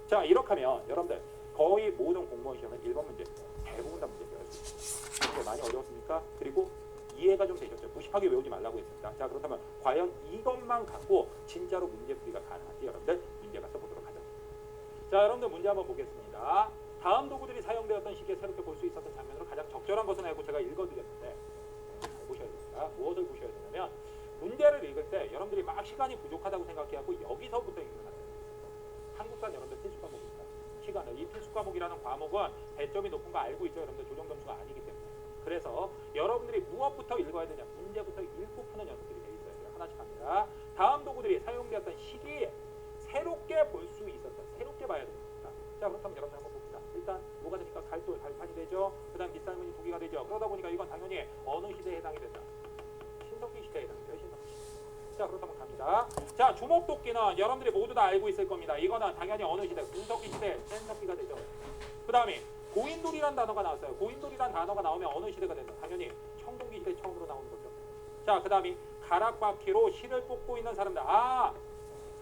자, 이렇게 하면 여러분들 거의 모든 공무원 시험은 1번 문제 대부분 다 문제 배울 수 있습니다. 문제 많이 어려웠습니까? 그리고 이해가 좀 되셨죠? 무식하게 외우지 말라고 했습니다. 자, 그렇다면 과연 이것만 갖고 진짜로 문제풀이가 가능한지 여러분들 문제 가서 보도록 하죠. 자, 여러분들 문제 한번 보겠습니다. 다음 도구들이 사용되었던 시기에 새롭게 볼 수 있었던 장면으로 가장 적절한 것은 알고 제가 읽어드렸는데 잘 보셔야 됩니다. 무엇을 보셔야 되냐면 문제를 읽을 때 여러분들이 막 시간이 부족하다고 생각해갖고 여기서부터 읽는 거예요. 한국사 여러분들 필수 과목입니다. 시간을 이 필수 과목이라는 과목은 배점이 높은 거 알고 있죠. 여러분들 조정 점수가 아니기 때문에. 그래서 여러분들이 무엇부터 읽어야 되냐, 문제부터 읽고 푸는 연습들이 돼 있어야 돼요. 하나씩 합니다. 다음 도구들이 사용되었던 시기에 새롭게 볼 수 있었던, 새롭게 봐야 됩니다. 자, 그렇다면 여러분 한번 봅시다. 일단 뭐가 되니까 갈돌, 갈판이 되죠. 그 다음 빗살무늬 도기가 되죠. 그러다 보니까 이건 당연히 어느 시대에 해당이 된다? 신석기 시대에 해당이 돼요. 신석기 시대. 자, 그렇다면 갑니다. 자, 주먹도끼는 여러분들이 모두 다 알고 있을 겁니다. 이거는 당연히 어느 시대? 군석기 시대, 센석기가 되죠. 그 다음에 고인돌이란 단어가 나왔어요. 고인돌이란 단어가 나오면 어느 시대가 된다? 당연히 청동기 시대 처음으로 나오는 거죠. 자, 그 다음에 가락바퀴로 실을 뽑고 있는 사람들. 아,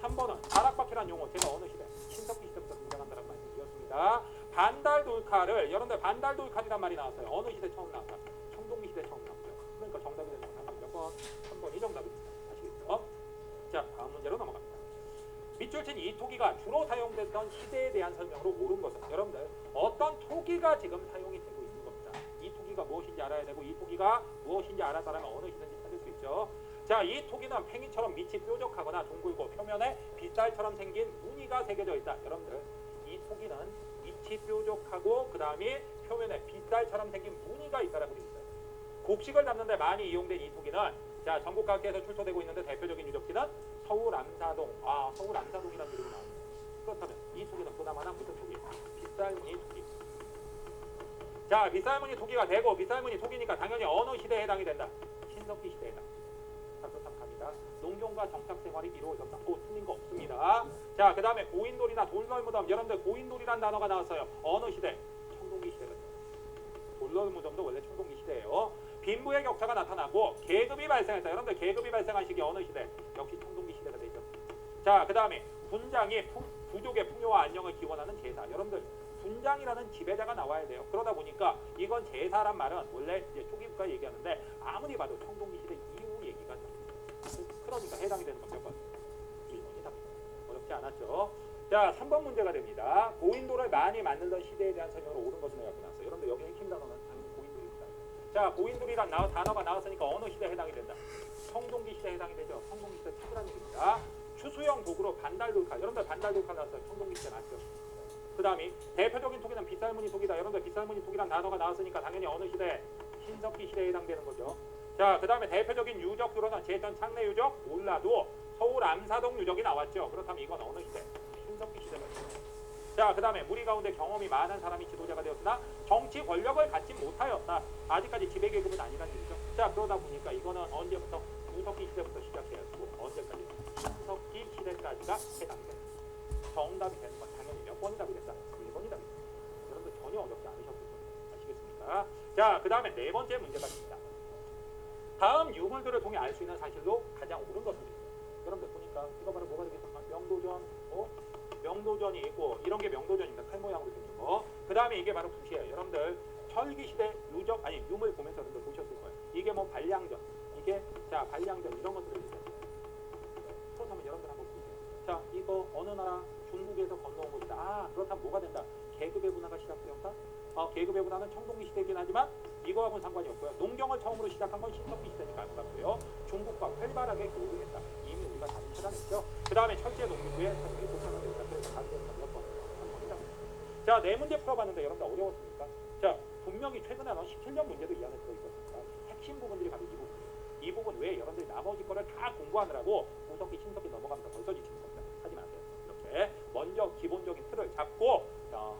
3번은 가락바퀴란 용어. 제가 어느 시대? 신석기 시대부터 등장한다는 말씀드렸습니다. 반달돌칼을 여러분들 반달돌칼이란 말이 나왔어요. 어느 시대 처음 나왔다? 청동기 시대 처음 나왔죠. 그러니까 정답이 되는 건 몇 번? 3번이 정답입니다. 아시겠죠? 자, 다음 문제로 넘어갑니다. 밑줄 친 이 토기가 주로 사용됐던 시대에 대한 설명으로 옳은 것은 여러분들 어떤 토기가 지금 사용이 되고 있는 겁니다. 이 토기가 무엇인지 알아야 되고 이 토기가 무엇인지 알았다면 어느 시대인지 찾을 수 있죠. 자, 이 토기는 팽이처럼 밑이 뾰족하거나 둥글고 표면에 빗살처럼 생긴 무늬가 새겨져 있다. 여러분들 이 토기는 밑이 뾰족하고 그 다음에 표면에 빗살처럼 생긴 무늬가 있다라고 되어 있어요. 곡식을 담는 데 많이 이용된 이 토기는 자, 전국 각지에서 출토되고 있는데 대표적인 유적지는 서울 암사동. 아, 서울 암사동이라는 이름이 나옵니다. 그렇다면 이 토기는 그나마나 무슨 토기? 빗살무늬 토기. 자, 빗살무늬 토기가 되고 빗살무늬 토기니까 당연히 어느 시대에 해당이 된다? 신석기 시대에 해당. 자, 그렇다면 갑니다. 농경과 정착 생활이 이루어졌다. 틀린 거 없습니다. 자, 그 다음에 고인돌이나 돌널무덤. 여러분들 고인돌이란 단어가 나왔어요. 어느 시대? 청동기 시대가 돼요. 돌널무덤도 원래 청동기 시대예요. 빈부의 격차가 나타나고 계급이 발생했다. 여러분들 계급이 발생한 시기 어느 시대? 역시 청동기 시대가 되죠. 자, 그 다음에 군장이 부족의 풍요와 안녕을 기원하는 제사. 여러분들 군장이라는 지배자가 나와야 돼요. 그러다 보니까 이건 제사란 말은 원래 이제 초기부터 얘기하는데 아무리 봐도 청동기 시대 이후 얘기가 됩니다. 그러니까 해당이 되는 건 몇 번? 1번이 답니다. 어렵지 않았죠? 자, 3번 문제가 됩니다. 고인돌을 많이 만들던 시대에 대한 설명으로 옳은 것을 내가 나왔어요. 여러분들 여기 핵심 단어는 당연히 고인돌입니다. 자, 고인돌이란 단어가 나왔으니까 어느 시대에 해당이 된다? 청동기 시대에 해당이 되죠. 청동기 시대 찾으라는 얘기입니다. 추수형 도구로 반달돌칼. 여러분들 반달돌칼 나왔어요. 청동기 시대 맞죠? 그 다음에 대표적인 토기는 빗살무늬 토기다. 여러분들 빗살무늬 토기란 단어가 나왔으니까 당연히 어느 시대? 신석기 시대에 해당되는 거죠. 자, 그 다음에 대표적인 유적으로는 제천 창내 유적, 올라도 서울 암사동 유적이 나왔죠. 그렇다면 이건 어느 시대? 신석기 시대가 있습니다. 자, 그 다음에 무리 가운데 경험이 많은 사람이 지도자가 되었으나 정치 권력을 갖지 못하였다. 아직까지 지배계급은 아니라는 얘기죠. 자, 그러다 보니까 이거는 언제부터? 구석기 시대부터 시작해가지고 언제까지? 신석기 시대까지가 해당됩니다. 정답이 되는 건 당연히 몇 번이 답이 됐다? 1번이 답이 됐다. 여러분들 전혀 어렵지 않으셨을 겁니다. 아시겠습니까? 자, 그 다음에 네 번째 문제가 됩니다. 다음 유물들을 통해 알 수 있는 사실로 가장 옳은 것입니다. 여러분들 보니까 이거 바로 뭐가 되겠습니까? 명도전, 명도전이 있고 이런 게 명도전입니다. 칼 모양으로 생긴 거. 그 다음에 이게 바로 붓이에요. 여러분들 철기시대 유적 아니 유물 보면서 여러분들 보셨을 거예요. 이게 뭐 반량전, 이게 자 반량전 이런 것들을 있어요. 그렇다면 여러분들 한번 보세요. 자, 이거 어느 나라 중국에서 건너온 것이다. 아, 그렇다면 뭐가 된다? 계급의 분화가 시작되었다. 계급의 분화는 청동기 시대이긴 하지만 이거하고는 상관이 없고요. 농경을 처음으로 시작한 건 신석기 시대니까 알 것 같고요. 중국과 활발하게 교류를 했다. 이미 우리가 답을 찾아냈죠. 그 다음에 철제 농기구에 사실이 도착하게 됐다. 그래서 답이 되는 건 몇 번? 3번이다. 자, 네 문제 풀어봤는데 여러분들 어려웠습니까? 자, 분명히 최근에 나온 17년 문제도 이 안에 들어있었습니다. 핵심 부분들이 바로 이 부분이에요. 이 부분 외에 여러분들이 나머지 거를 다 공부하느라고 구석기, 신석기 넘어가면서 벌써 지치는 겁니다. 하지 마세요. 이렇게 먼저 기본적인 틀을 잡고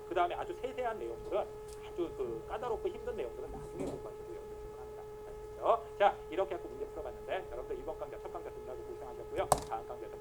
그 다음에 아주 세세한 내용들은 아주 까다롭고 힘든 내용들은 나중에 공부하시고 여러분들 충분합니다. 아시겠죠? 자, 이렇게 해서 문제 풀어봤는데 여러분들 이번 강좌 첫 강좌 듣느라고 고생하셨고요. 다음 강좌에서